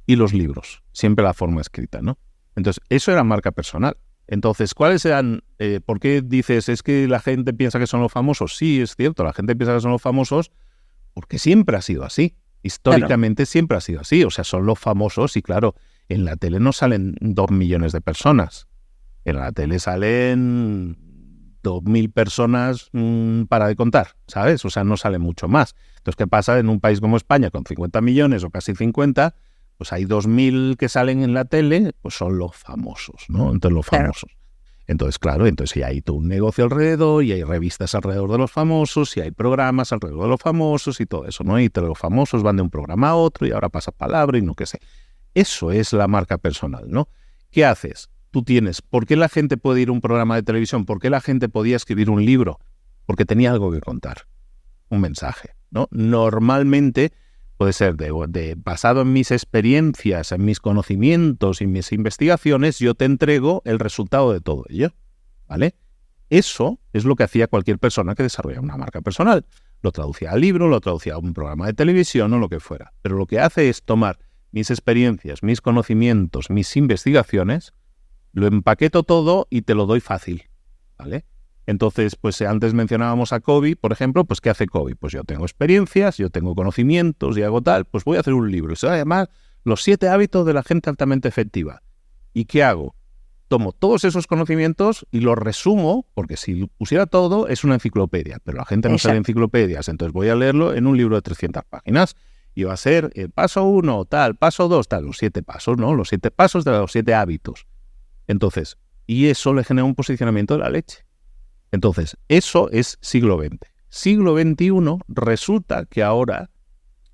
Y los libros, siempre la forma escrita, ¿no? Entonces, eso era marca personal. Entonces, ¿cuáles eran? ¿Por qué dices, es que la gente piensa que son los famosos? Sí, es cierto, la gente piensa que son los famosos porque siempre ha sido así. Históricamente siempre ha sido así. O sea, son los famosos y claro, en la tele no salen 2 millones de personas. En la tele salen 2.000 personas para de contar, ¿sabes? O sea, no sale mucho más. Entonces, ¿qué pasa en un país como España con 50 millones o casi 50? Pues hay 2.000 que salen en la tele, pues son los famosos, ¿no? Entonces los famosos. Entonces, claro, entonces hay todo un negocio alrededor y hay revistas alrededor de los famosos y hay programas alrededor de los famosos y todo eso, ¿no? Y los famosos van de un programa a otro y ahora pasa palabra y no qué sé. Eso es la marca personal, ¿no? ¿Qué haces? Tú tienes, ¿por qué la gente puede ir a un programa de televisión? ¿Por qué la gente podía escribir un libro? Porque tenía algo que contar, un mensaje, ¿no? Normalmente puede ser basado en mis experiencias, en mis conocimientos y mis investigaciones, yo te entrego el resultado de todo ello, ¿vale? Eso es lo que hacía cualquier persona que desarrolla una marca personal. Lo traducía al libro, lo traducía a un programa de televisión o lo que fuera. Pero lo que hace es tomar mis experiencias, mis conocimientos, mis investigaciones, lo empaqueto todo y te lo doy fácil, ¿vale? Entonces, pues antes mencionábamos a Covey, por ejemplo, pues ¿qué hace Covey? Pues yo tengo experiencias, yo tengo conocimientos y hago tal, pues voy a hacer un libro. Y se va a llamar Los 7 hábitos de la gente altamente efectiva. ¿Y qué hago? Tomo todos esos conocimientos y los resumo, porque si pusiera todo es una enciclopedia, pero la gente no sabe enciclopedias, entonces voy a leerlo en un libro de 300 páginas. Y va a ser el paso 1, tal, paso 2, tal, los 7 pasos, ¿no? Los 7 pasos de los 7 hábitos. Entonces, y eso le genera un posicionamiento de la leche. Entonces, eso es siglo XX. Siglo XXI resulta que ahora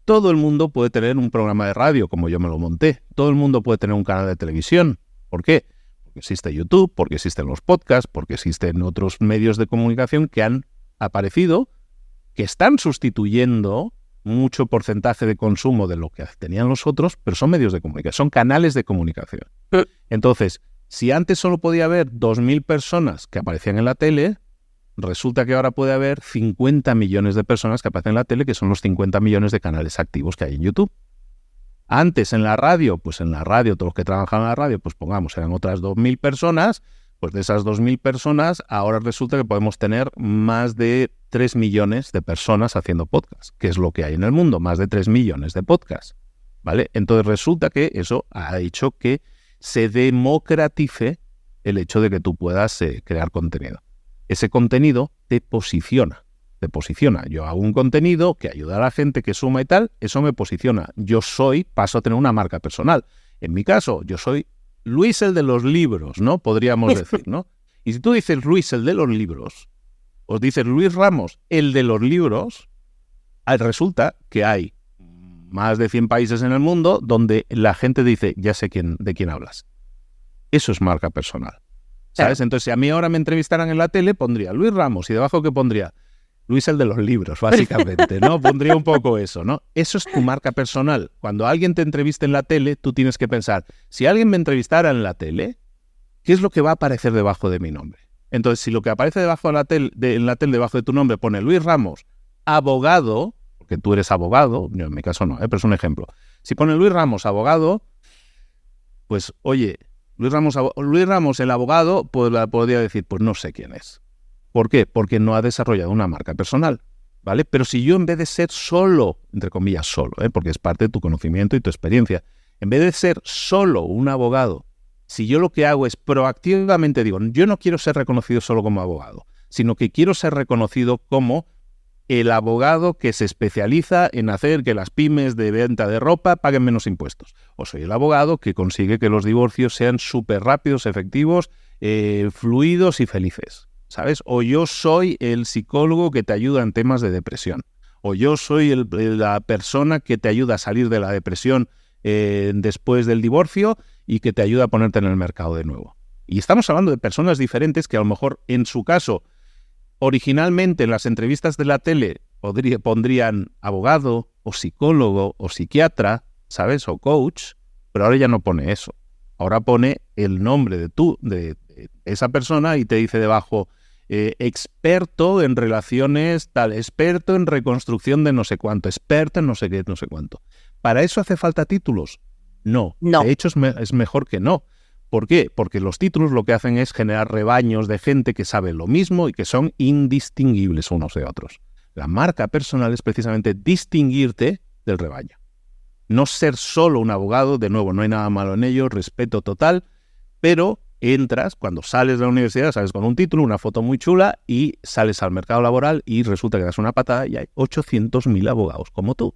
todo el mundo puede tener un programa de radio, como yo me lo monté. Todo el mundo puede tener un canal de televisión. ¿Por qué? Porque existe YouTube, porque existen los podcasts, porque existen otros medios de comunicación que han aparecido, que están sustituyendo mucho porcentaje de consumo de lo que tenían los otros, pero son medios de comunicación, son canales de comunicación. Entonces, si antes solo podía haber 2.000 personas que aparecían en la tele, resulta que ahora puede haber 50 millones de personas que aparecen en la tele, que son los 50 millones de canales activos que hay en YouTube. Antes en la radio, pues en la radio, todos los que trabajan en la radio, pues pongamos, eran otras 2.000 personas, pues de esas 2.000 personas, ahora resulta que podemos tener más de 3 millones de personas haciendo podcast, que es lo que hay en el mundo, más de 3 millones de podcasts, ¿vale? Entonces resulta que eso ha hecho que se democratice el hecho de que tú puedas crear contenido. Ese contenido te posiciona. Yo hago un contenido que ayuda a la gente, que suma y tal, eso me posiciona. Paso a tener una marca personal. En mi caso, yo soy Luis el de los libros, ¿no? Podríamos decir, ¿no? Y si tú dices Luis el de los libros, o dices Luis Ramos el de los libros, resulta que hay más de 100 países en el mundo donde la gente dice, ya sé de quién hablas. Eso es marca personal, ¿sabes? Claro. Entonces, si a mí ahora me entrevistaran en la tele, pondría Luis Ramos y debajo que pondría Luis el de los libros, básicamente, ¿no? Pondría un poco eso, ¿no? Eso es tu marca personal. Cuando alguien te entreviste en la tele, tú tienes que pensar, si alguien me entrevistara en la tele, ¿qué es lo que va a aparecer debajo de mi nombre? Entonces, si lo que aparece debajo en la tele, debajo de tu nombre, pone Luis Ramos, abogado, porque tú eres abogado, en mi caso no, pero es un ejemplo. Si pone Luis Ramos, abogado, pues, oye, Luis Ramos, el abogado, podría decir, pues no sé quién es. ¿Por qué? Porque no ha desarrollado una marca personal, ¿vale? Pero si yo en vez de ser solo, entre comillas solo, porque es parte de tu conocimiento y tu experiencia, en vez de ser solo un abogado, si yo lo que hago es proactivamente digo, yo no quiero ser reconocido solo como abogado, sino que quiero ser reconocido como el abogado que se especializa en hacer que las pymes de venta de ropa paguen menos impuestos. O soy el abogado que consigue que los divorcios sean súper rápidos, efectivos, fluidos y felices, ¿sabes? O yo soy el psicólogo que te ayuda en temas de depresión. O yo soy la persona que te ayuda a salir de la depresión después del divorcio y que te ayuda a ponerte en el mercado de nuevo. Y estamos hablando de personas diferentes que a lo mejor en su caso originalmente en las entrevistas de la tele pondrían abogado o psicólogo o psiquiatra, ¿sabes? O coach, pero ahora ya no pone eso. Ahora pone el nombre de esa persona y te dice debajo experto en relaciones tal, experto en reconstrucción de no sé cuánto, experto en no sé qué, no sé cuánto. ¿Para eso hace falta títulos? No. De hecho es mejor que no. ¿Por qué? Porque los títulos lo que hacen es generar rebaños de gente que sabe lo mismo y que son indistinguibles unos de otros. La marca personal es precisamente distinguirte del rebaño. No ser solo un abogado, de nuevo, no hay nada malo en ello, respeto total, pero entras, cuando sales de la universidad, sales con un título, una foto muy chula y sales al mercado laboral y resulta que das una patada y hay 800.000 abogados como tú.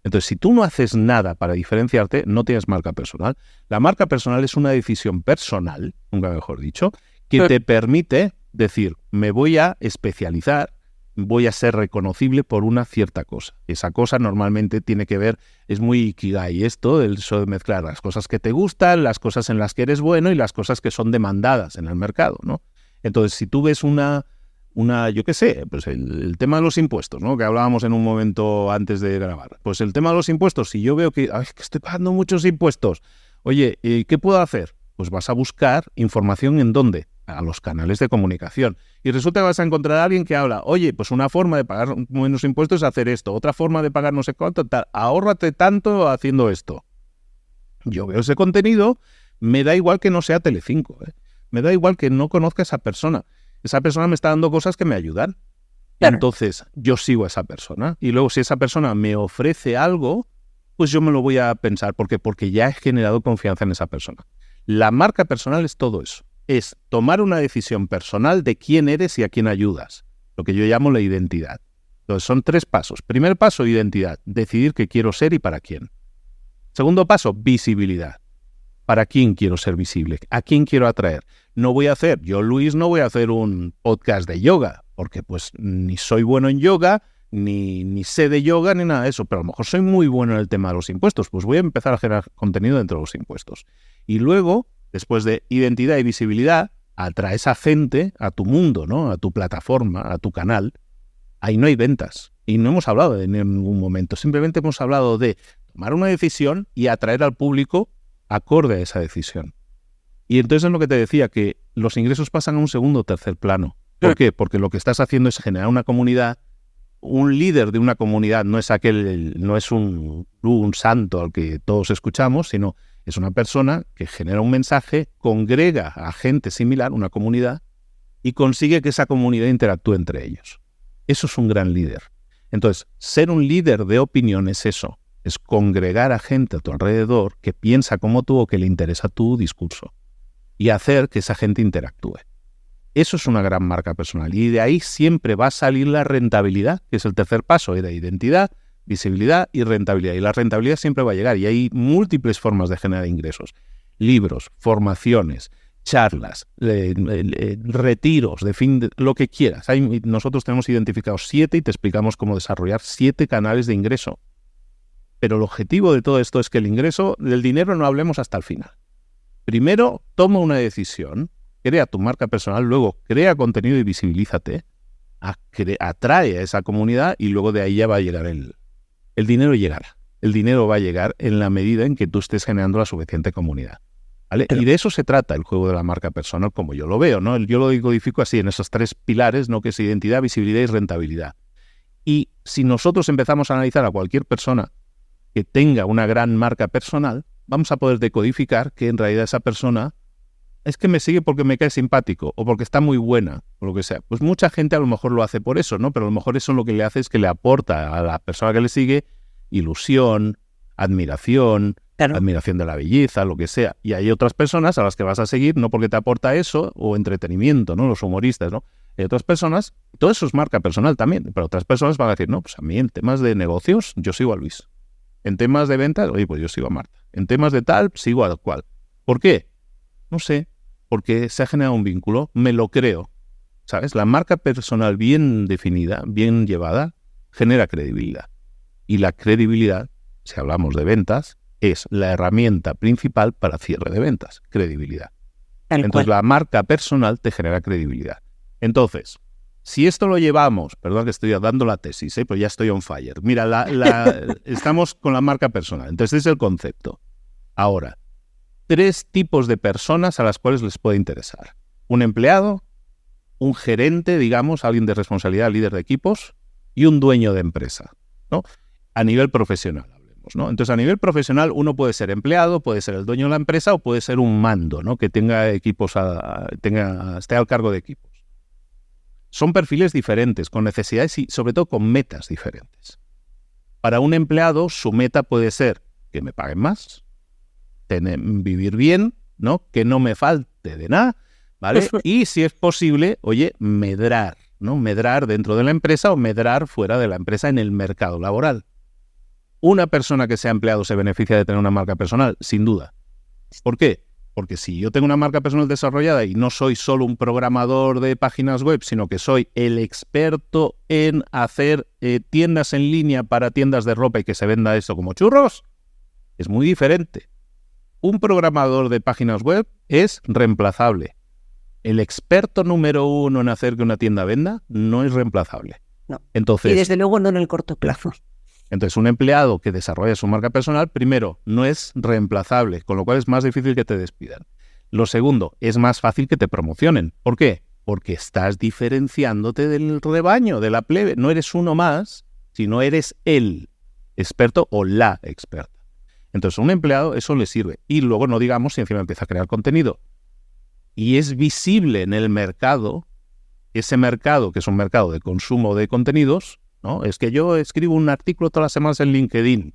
Entonces, si tú no haces nada para diferenciarte, no tienes marca personal. La marca personal es una decisión personal, nunca mejor dicho, que te permite decir, me voy a especializar, voy a ser reconocible por una cierta cosa. Esa cosa normalmente tiene que ver, es muy ikigai esto, el eso de mezclar las cosas que te gustan, las cosas en las que eres bueno y las cosas que son demandadas en el mercado, ¿no? Entonces, si tú ves yo qué sé, pues el tema de los impuestos, ¿no? Que hablábamos en un momento antes de grabar. Pues el tema de los impuestos, si yo veo que estoy pagando muchos impuestos, oye, ¿qué puedo hacer? Pues vas a buscar información ¿en dónde? A los canales de comunicación. Y resulta que vas a encontrar a alguien que habla, oye, pues una forma de pagar menos impuestos es hacer esto, otra forma de pagar no sé cuánto, tal, ahórrate tanto haciendo esto. Yo veo ese contenido, me da igual que no sea Telecinco, me da igual que no conozca a esa persona. Esa persona me está dando cosas que me ayudan. Claro. Entonces, yo sigo a esa persona. Y luego, si esa persona me ofrece algo, pues yo me lo voy a pensar. ¿Por qué? Porque ya he generado confianza en esa persona. La marca personal es todo eso. Es tomar una decisión personal de quién eres y a quién ayudas. Lo que yo llamo la identidad. Entonces, son 3 pasos. Primer paso, identidad. Decidir qué quiero ser y para quién. Segundo paso, visibilidad. ¿Para quién quiero ser visible? ¿A quién quiero atraer? Yo, Luis, no voy a hacer un podcast de yoga, porque pues ni soy bueno en yoga, ni sé de yoga, ni nada de eso, pero a lo mejor soy muy bueno en el tema de los impuestos, pues voy a empezar a generar contenido dentro de los impuestos. Y luego, después de identidad y visibilidad, atraes a gente a tu mundo, ¿no? A tu plataforma, a tu canal. Ahí no hay ventas. Y no hemos hablado de ningún momento, simplemente hemos hablado de tomar una decisión y atraer al público acorde a esa decisión. Y entonces es lo que te decía, que los ingresos pasan a un segundo o tercer plano. ¿Por qué? Porque lo que estás haciendo es generar una comunidad. Un líder de una comunidad no es un santo al que todos escuchamos, sino es una persona que genera un mensaje, congrega a gente similar, una comunidad, y consigue que esa comunidad interactúe entre ellos. Eso es un gran líder. Entonces, ser un líder de opinión es eso. Es congregar a gente a tu alrededor que piensa como tú o que le interesa tu discurso. y hacer que esa gente interactúe. Eso es una gran marca personal y de ahí siempre va a salir la rentabilidad, que es el tercer paso, era identidad, visibilidad y rentabilidad. Y la rentabilidad siempre va a llegar y hay múltiples formas de generar ingresos. Libros, formaciones, charlas, retiros, de fin, lo que quieras. Nosotros tenemos identificados 7 y te explicamos cómo desarrollar 7 canales de ingreso. Pero el objetivo de todo esto es que el ingreso, del dinero no hablemos hasta el final. Primero, toma una decisión, crea tu marca personal, luego crea contenido y visibilízate, atrae a esa comunidad y luego de ahí ya va a llegar el dinero llegará. El dinero va a llegar en la medida en que tú estés generando la suficiente comunidad. ¿Vale? Y de eso se trata el juego de la marca personal, como yo lo veo, ¿no? Yo lo codifico así, en esos 3 pilares, ¿no? Que es identidad, visibilidad y rentabilidad. Y si nosotros empezamos a analizar a cualquier persona que tenga una gran marca personal, vamos a poder decodificar que en realidad esa persona es que me sigue porque me cae simpático o porque está muy buena o lo que sea. Pues mucha gente a lo mejor lo hace por eso, ¿no? Pero a lo mejor eso lo que le hace es que le aporta a la persona que le sigue ilusión, admiración, claro, admiración de la belleza, lo que sea. Y hay otras personas a las que vas a seguir no porque te aporta eso o entretenimiento, ¿no? Los humoristas, ¿no? Hay otras personas, todo eso es marca personal también, pero otras personas van a decir, no, pues a mí en temas de negocios yo sigo a Luis. En temas de ventas, oye, pues yo sigo a Marta. En temas de tal, sigo a cual. ¿Por qué? No sé, porque se ha generado un vínculo, me lo creo. ¿Sabes? La marca personal bien definida, bien llevada, genera credibilidad. Y la credibilidad, si hablamos de ventas, es la herramienta principal para cierre de ventas, credibilidad. Entonces, la marca personal te genera credibilidad. Entonces, si esto lo llevamos, perdón que estoy dando la tesis, pero ya estoy on fire. Mira, estamos con la marca personal. Entonces, ese es el concepto. Ahora, 3 tipos de personas a las cuales les puede interesar. Un empleado, un gerente, digamos, alguien de responsabilidad, líder de equipos, y un dueño de empresa, ¿no? A nivel profesional, hablemos, ¿no? Entonces, a nivel profesional, uno puede ser empleado, puede ser el dueño de la empresa o puede ser un mando, ¿no? Que tenga equipos, esté al cargo de equipos. Son perfiles diferentes, con necesidades y sobre todo con metas diferentes. Para un empleado, su meta puede ser que me paguen más, vivir bien, ¿no? Que no me falte de nada, ¿vale? Y si es posible, oye, medrar, ¿no? Medrar dentro de la empresa o medrar fuera de la empresa en el mercado laboral. ¿Una persona que sea empleado se beneficia de tener una marca personal? Sin duda. ¿Por qué? Porque si yo tengo una marca personal desarrollada y no soy solo un programador de páginas web, sino que soy el experto en hacer tiendas en línea para tiendas de ropa y que se venda eso como churros, es muy diferente. Un programador de páginas web es reemplazable. El experto número 1 en hacer que una tienda venda no es reemplazable.
No.
Entonces,
y desde luego no en el corto plazo.
Entonces, un empleado que desarrolla su marca personal, primero, no es reemplazable, con lo cual es más difícil que te despidan. Lo segundo, es más fácil que te promocionen. ¿Por qué? Porque estás diferenciándote del rebaño, de la plebe. No eres uno más, sino eres el experto o la experta. Entonces, a un empleado eso le sirve. Y luego no digamos si encima empieza a crear contenido. Y es visible en el mercado, ese mercado que es un mercado de consumo de contenidos, ¿no? Es que yo escribo un artículo todas las semanas en LinkedIn.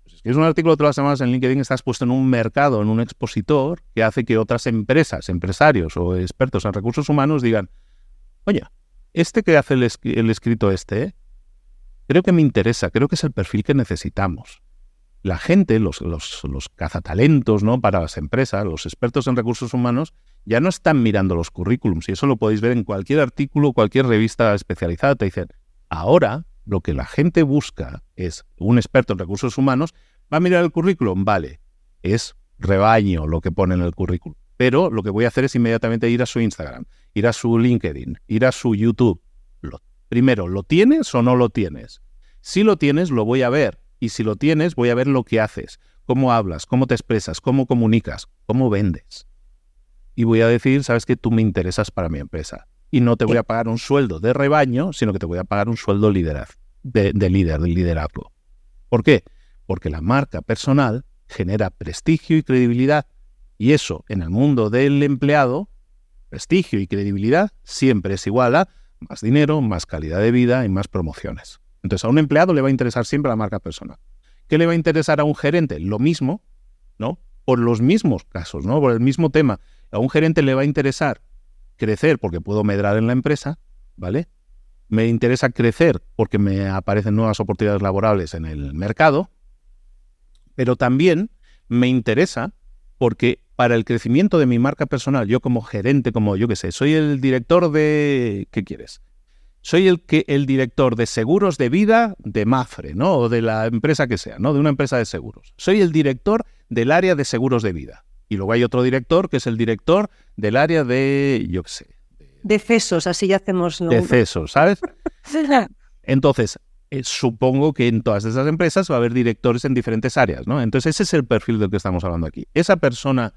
Pues si escribes un artículo todas las semanas en LinkedIn, estás puesto en un mercado, en un expositor, que hace que otras empresas, empresarios o expertos en recursos humanos digan, oye, este que hace el escrito creo que me interesa, creo que es el perfil que necesitamos. La gente, los cazatalentos, ¿no? Para las empresas, los expertos en recursos humanos, ya no están mirando los currículums, y eso lo podéis ver en cualquier artículo, cualquier revista especializada. Te dicen, ahora lo que la gente busca es un experto en recursos humanos, va a mirar el currículum, vale, es rebaño lo que pone en el currículum, pero lo que voy a hacer es inmediatamente ir a su Instagram, ir a su LinkedIn, ir a su YouTube. Primero, ¿lo tienes o no lo tienes? Si lo tienes, lo voy a ver. Y si lo tienes, voy a ver lo que haces, cómo hablas, cómo te expresas, cómo comunicas, cómo vendes. Y voy a decir, sabes que tú me interesas para mi empresa. Y no te voy a pagar un sueldo de rebaño, sino que te voy a pagar un sueldo de liderazgo. ¿Por qué? Porque la marca personal genera prestigio y credibilidad. Y eso, en el mundo del empleado, prestigio y credibilidad siempre es igual a más dinero, más calidad de vida y más promociones. Entonces, a un empleado le va a interesar siempre la marca personal. ¿Qué le va a interesar a un gerente? Lo mismo, ¿no? Por los mismos casos, ¿no? Por el mismo tema. A un gerente le va a interesar crecer porque puedo medrar en la empresa, ¿vale? Me interesa crecer porque me aparecen nuevas oportunidades laborales en el mercado, pero también me interesa porque para el crecimiento de mi marca personal, yo como gerente, como yo qué sé, soy el director de... ¿Qué quieres? Soy el director de seguros de vida de Mapfre, ¿no? O de la empresa que sea, ¿no? De una empresa de seguros. Soy el director del área de seguros de vida. Y luego hay otro director que es el director del área de, yo qué sé.
De CESOS, así ya hacemos...
De CESOS, ¿sabes? Entonces, supongo que en todas esas empresas va a haber directores en diferentes áreas, ¿no? Entonces, ese es el perfil del que estamos hablando aquí. Esa persona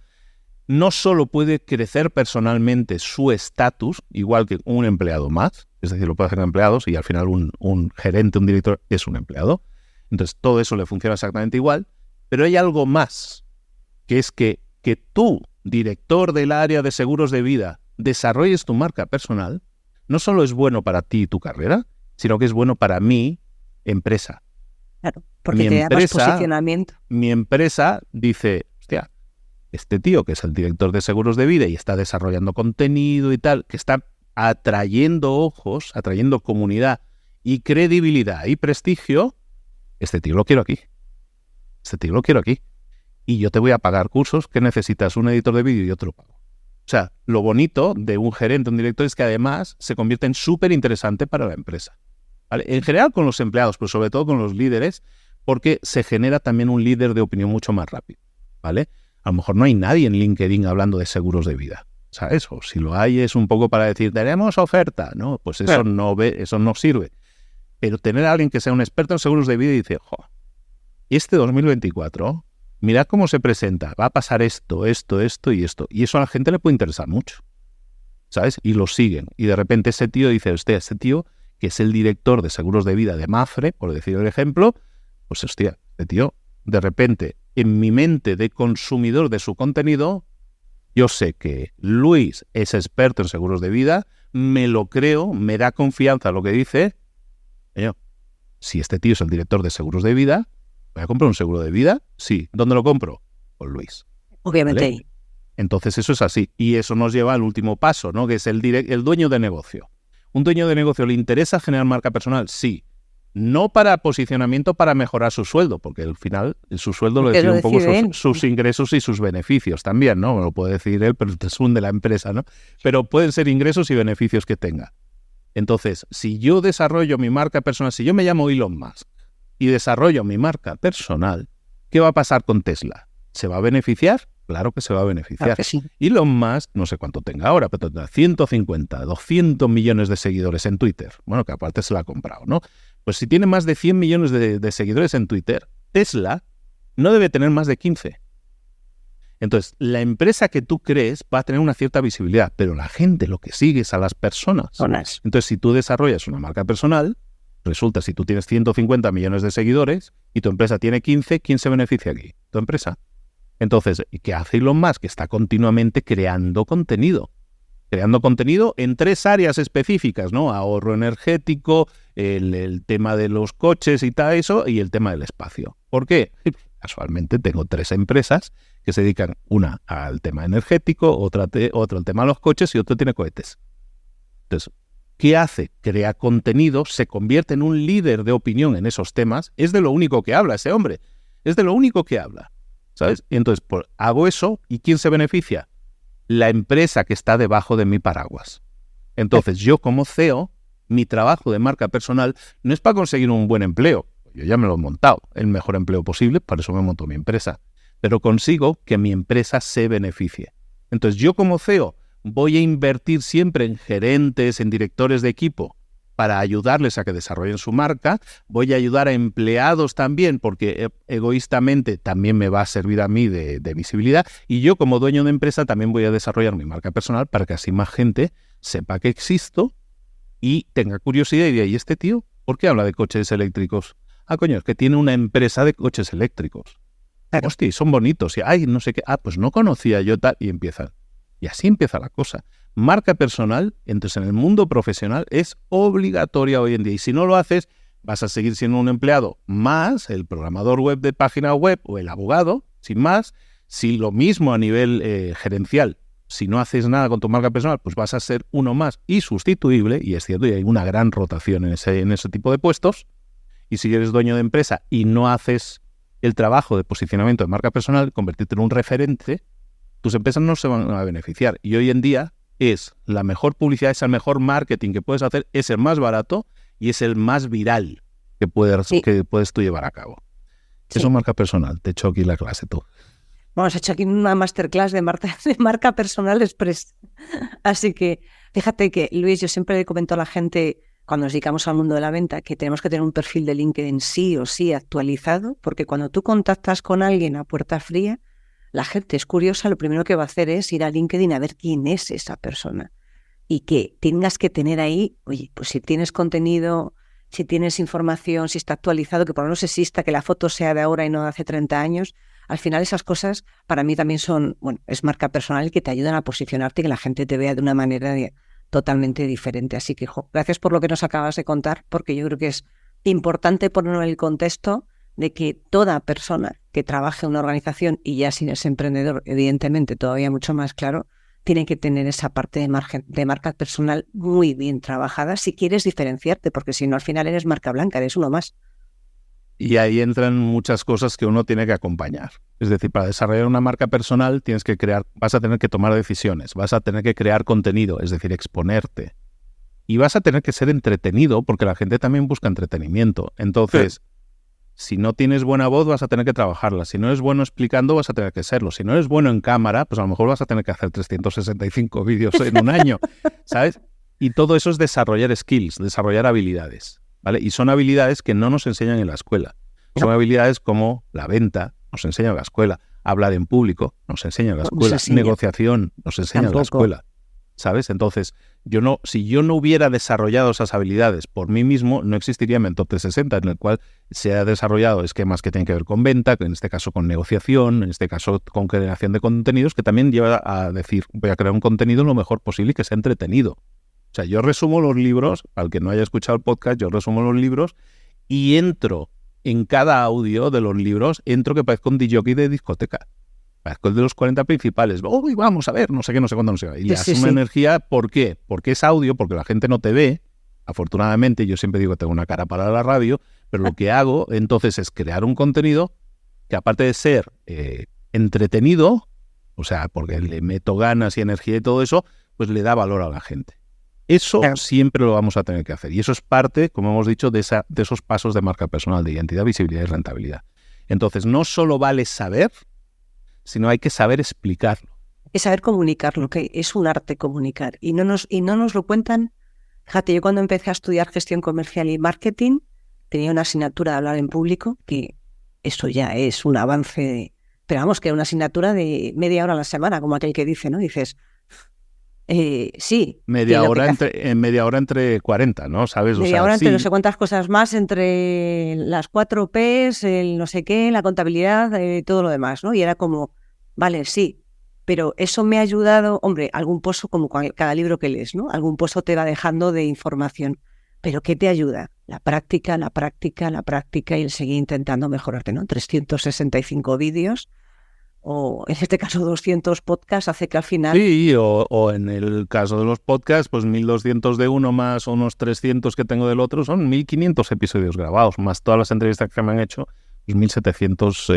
no solo puede crecer personalmente su estatus, igual que un empleado más, es decir, lo puede hacer empleados y al final un gerente, un director es un empleado. Entonces, todo eso le funciona exactamente igual, pero hay algo más, que es que tú, director del área de seguros de vida, desarrolles tu marca personal, no solo es bueno para ti y tu carrera, sino que es bueno para mi empresa.
Claro, porque te da más posicionamiento.
Mi empresa dice, hostia, este tío que es el director de seguros de vida y está desarrollando contenido y tal, que está atrayendo ojos, atrayendo comunidad y credibilidad y prestigio, este tío lo quiero aquí. Este tío lo quiero aquí. Y yo te voy a pagar cursos que necesitas un editor de vídeo y yo te lo pago. O sea, lo bonito de un gerente, un director, es que además se convierte en súper interesante para la empresa, ¿vale? En general con los empleados, pero sobre todo con los líderes, porque se genera también un líder de opinión mucho más rápido, ¿vale? A lo mejor no hay nadie en LinkedIn hablando de seguros de vida, ¿sabes? O si lo hay es un poco para decir, tenemos oferta, ¿no? Pues eso eso no sirve. Pero tener a alguien que sea un experto en seguros de vida y dice, este 2024... mirad cómo se presenta, va a pasar esto y esto. Y eso a la gente le puede interesar mucho, ¿sabes? Y lo siguen. Y de repente ese tío dice, hostia, este tío, que es el director de seguros de vida de Mapfre, por decir el ejemplo, pues hostia, este tío, de repente, en mi mente de consumidor de su contenido, yo sé que Luis es experto en seguros de vida, me lo creo, me da confianza lo que dice. Si este tío es el director de seguros de vida, ¿voy a comprar un seguro de vida? Sí. ¿Dónde lo compro? Con Luis.
Obviamente.
¿Vale? Entonces eso es así. Y eso nos lleva al último paso, ¿no? Que es el dueño de negocio. ¿Un dueño de negocio le interesa generar marca personal? Sí. No para posicionamiento, para mejorar su sueldo, porque al final su sueldo lo decide un poco sus ingresos y sus beneficios también, ¿no? Me lo puede decir él, pero es un de la empresa, ¿no? Pero pueden ser ingresos y beneficios que tenga. Entonces, si yo desarrollo mi marca personal, si yo me llamo Elon Musk, y desarrollo mi marca personal, ¿qué va a pasar con Tesla? ¿Se va a beneficiar? Claro que se va a beneficiar.
Claro que sí.
Elon Musk, no sé cuánto tenga ahora, pero tendrá 150, 200 millones de seguidores en Twitter. Bueno, que aparte se la ha comprado, ¿no? Pues si tiene más de 100 millones de seguidores en Twitter, Tesla no debe tener más de 15. Entonces, la empresa que tú crees va a tener una cierta visibilidad, pero la gente lo que sigue es a las personas. Entonces, si tú desarrollas una marca personal, resulta, si tú tienes 150 millones de seguidores y tu empresa tiene 15, ¿quién se beneficia aquí? Tu empresa. Entonces, ¿qué hace Elon Musk? Que está continuamente creando contenido. Creando contenido en 3 áreas específicas, ¿no? Ahorro energético, el tema de los coches y tal eso, y el tema del espacio. ¿Por qué? Casualmente tengo 3 empresas que se dedican, una al tema energético, otra al tema de los coches y otra tiene cohetes. Entonces, ¿qué hace? Crea contenido, se convierte en un líder de opinión en esos temas. Es de lo único que habla ese hombre. Es de lo único que habla, ¿sabes? Y entonces, hago eso, ¿y quién se beneficia? La empresa que está debajo de mi paraguas. Entonces, yo como CEO, mi trabajo de marca personal no es para conseguir un buen empleo. Yo ya me lo he montado, el mejor empleo posible, para eso me monto mi empresa. Pero consigo que mi empresa se beneficie. Entonces, yo como CEO voy a invertir siempre en gerentes, en directores de equipo para ayudarles a que desarrollen su marca. Voy a ayudar a empleados también porque egoístamente también me va a servir a mí de visibilidad. Y yo como dueño de empresa también voy a desarrollar mi marca personal para que así más gente sepa que existo y tenga curiosidad y diga, ¿y este tío por qué habla de coches eléctricos? Ah, coño, es que tiene una empresa de coches eléctricos. Claro. Hostia, y son bonitos. Y, ay, no sé qué. Ah, pues no conocía yo tal. Y empiezan. Y así empieza la cosa. Marca personal, entonces en el mundo profesional, es obligatoria hoy en día. Y si no lo haces, vas a seguir siendo un empleado más, el programador web de página web o el abogado, sin más. Si lo mismo a nivel gerencial, si no haces nada con tu marca personal, pues vas a ser uno más insustituible, y es cierto, y hay una gran rotación en ese tipo de puestos. Y si eres dueño de empresa y no haces el trabajo de posicionamiento de marca personal, convertirte en un referente, tus empresas no se van a beneficiar. Y hoy en día es la mejor publicidad, es el mejor marketing que puedes hacer, es el más barato y es el más viral que puedes tú llevar a cabo. Sí. Eso es marca personal. Te echo aquí la clase tú.
Bueno, has hecho aquí una masterclass de marca personal express. Así que fíjate que, Luis, yo siempre le comento a la gente cuando nos dedicamos al mundo de la venta que tenemos que tener un perfil de LinkedIn sí o sí actualizado, porque cuando tú contactas con alguien a puerta fría, la gente es curiosa, lo primero que va a hacer es ir a LinkedIn a ver quién es esa persona. Y que tengas que tener ahí, oye, pues si tienes contenido, si tienes información, si está actualizado, que por lo menos exista, que la foto sea de ahora y no de hace 30 años, al final esas cosas para mí también son, bueno, es marca personal que te ayudan a posicionarte y que la gente te vea de una manera totalmente diferente. Así que, gracias por lo que nos acabas de contar, porque yo creo que es importante ponerlo en el contexto de que toda persona que trabaje en una organización, y ya si es emprendedor, evidentemente todavía mucho más claro, tiene que tener esa parte de marca personal muy bien trabajada si quieres diferenciarte, porque si no al final eres marca blanca, eres uno más.
Y ahí entran muchas cosas que uno tiene que acompañar. Es decir, para desarrollar una marca personal vas a tener que tomar decisiones, vas a tener que crear contenido, es decir, exponerte. Y vas a tener que ser entretenido, porque la gente también busca entretenimiento. Entonces, si no tienes buena voz, vas a tener que trabajarla. Si no eres bueno explicando, vas a tener que serlo. Si no eres bueno en cámara, pues a lo mejor vas a tener que hacer 365 vídeos en un año, ¿sabes? Y todo eso es desarrollar skills, desarrollar habilidades. ¿Vale? Y son habilidades que no nos enseñan en la escuela. Son habilidades como la venta, nos enseña en la escuela. Hablar en público, nos enseña en la escuela. Negociación, nos enseña en la escuela. ¿Sabes? Entonces, si yo no hubiera desarrollado esas habilidades por mí mismo, no existiría Mentor 360, en el cual se ha desarrollado esquemas que tienen que ver con venta, en este caso con negociación, en este caso con creación de contenidos, que también lleva a decir, voy a crear un contenido lo mejor posible y que sea entretenido. O sea, yo resumo los libros, al que no haya escuchado el podcast, yo resumo los libros y entro en cada audio de los libros, que parezco un DJ de discoteca. Parezco el de los 40 principales. ¡Uy, vamos a ver! No sé qué, no sé cuándo, no sé qué. Y le das una energía, ¿por qué? Porque es audio, porque la gente no te ve. Afortunadamente, yo siempre digo que tengo una cara para la radio, pero lo que hago entonces es crear un contenido que, aparte de ser entretenido, o sea, porque le meto ganas y energía y todo eso, pues le da valor a la gente. Eso siempre lo vamos a tener que hacer. Y eso es parte, como hemos dicho, de esos pasos de marca personal, de identidad, visibilidad y rentabilidad. Entonces, no solo vale saber, sino hay que saber explicarlo.
Es saber comunicarlo, que es un arte comunicar. Y no nos lo cuentan. Fíjate, yo cuando empecé a estudiar gestión comercial y marketing, tenía una asignatura de hablar en público, que eso ya es un avance. Pero vamos, que era una asignatura de media hora a la semana, como aquel que dice, ¿no? Dices... sí.
Media hora entre 40, ¿no? ¿Sabes?
Media hora entre no sé cuántas cosas más, entre las 4 Ps, el no sé qué, la contabilidad, todo lo demás, ¿no? Y era como, vale, sí, pero eso me ha ayudado, hombre, algún pozo, como cada libro que lees, ¿no? Algún pozo te va dejando de información. ¿Pero qué te ayuda? La práctica y el seguir intentando mejorarte, ¿no? 365 vídeos. O en este caso 200 podcasts hace que al final...
Sí, o en el caso de los podcasts, pues 1200 de uno más unos 300 que tengo del otro, son 1500 episodios grabados, más todas las entrevistas que me han hecho, pues 1700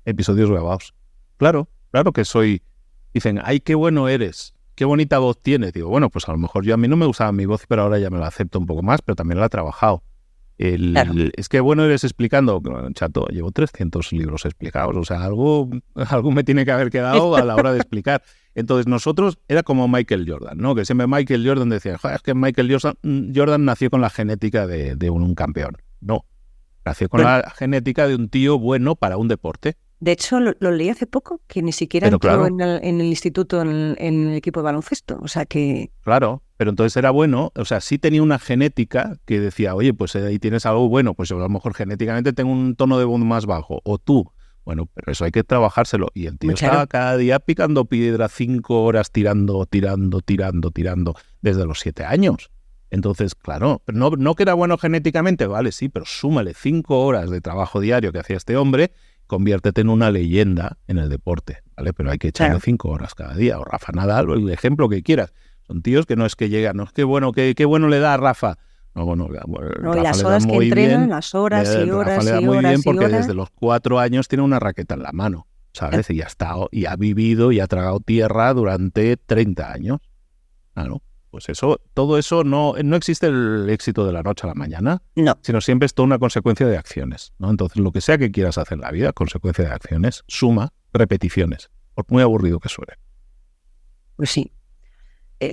episodios grabados. Claro que soy... Dicen, ¡ay, qué bueno eres! ¡Qué bonita voz tienes! Digo, bueno, pues a lo mejor a mí no me gustaba mi voz, pero ahora ya me la acepto un poco más, pero también la he trabajado. Es que bueno eres explicando, chato, llevo 300 libros explicados, o sea, algo me tiene que haber quedado a la hora de explicar. Entonces nosotros, era como Michael Jordan, ¿no? Que siempre Michael Jordan decía, es que Michael Jordan nació con la genética de un campeón. No, nació con la genética de un tío bueno para un deporte.
De hecho, lo leí hace poco, que ni siquiera entró en el instituto, en el equipo de baloncesto, o sea que...
Claro, pero entonces era bueno, o sea, sí tenía una genética que decía, oye, pues ahí tienes algo bueno, pues yo a lo mejor genéticamente tengo un tono de voz más bajo, o tú, bueno, pero eso hay que trabajárselo. Y el tío estaba cada día picando piedra 5 horas tirando, desde los 7 años. Entonces, claro, no que era bueno genéticamente, vale, sí, pero súmale 5 horas de trabajo diario que hacía este hombre, conviértete en una leyenda en el deporte, ¿vale? Pero hay que echarle 5 horas cada día, o Rafa Nadal, o el ejemplo que quieras. Son tíos que no es que llegan, no es que bueno, qué bueno le da a Rafa. No, bueno,
no, y las horas que entrenan, las horas y horas
Rafa le da
y
muy
horas
bien
y
porque
horas.
desde los 4 años tiene una raqueta en la mano, ¿sabes? Y ha vivido y ha tragado tierra durante 30 años. Claro, pues eso, todo eso no existe el éxito de la noche a la mañana,
No.
sino siempre es toda una consecuencia de acciones, ¿no? Entonces, lo que sea que quieras hacer en la vida, consecuencia de acciones, suma repeticiones, por muy aburrido que suene.
Pues sí.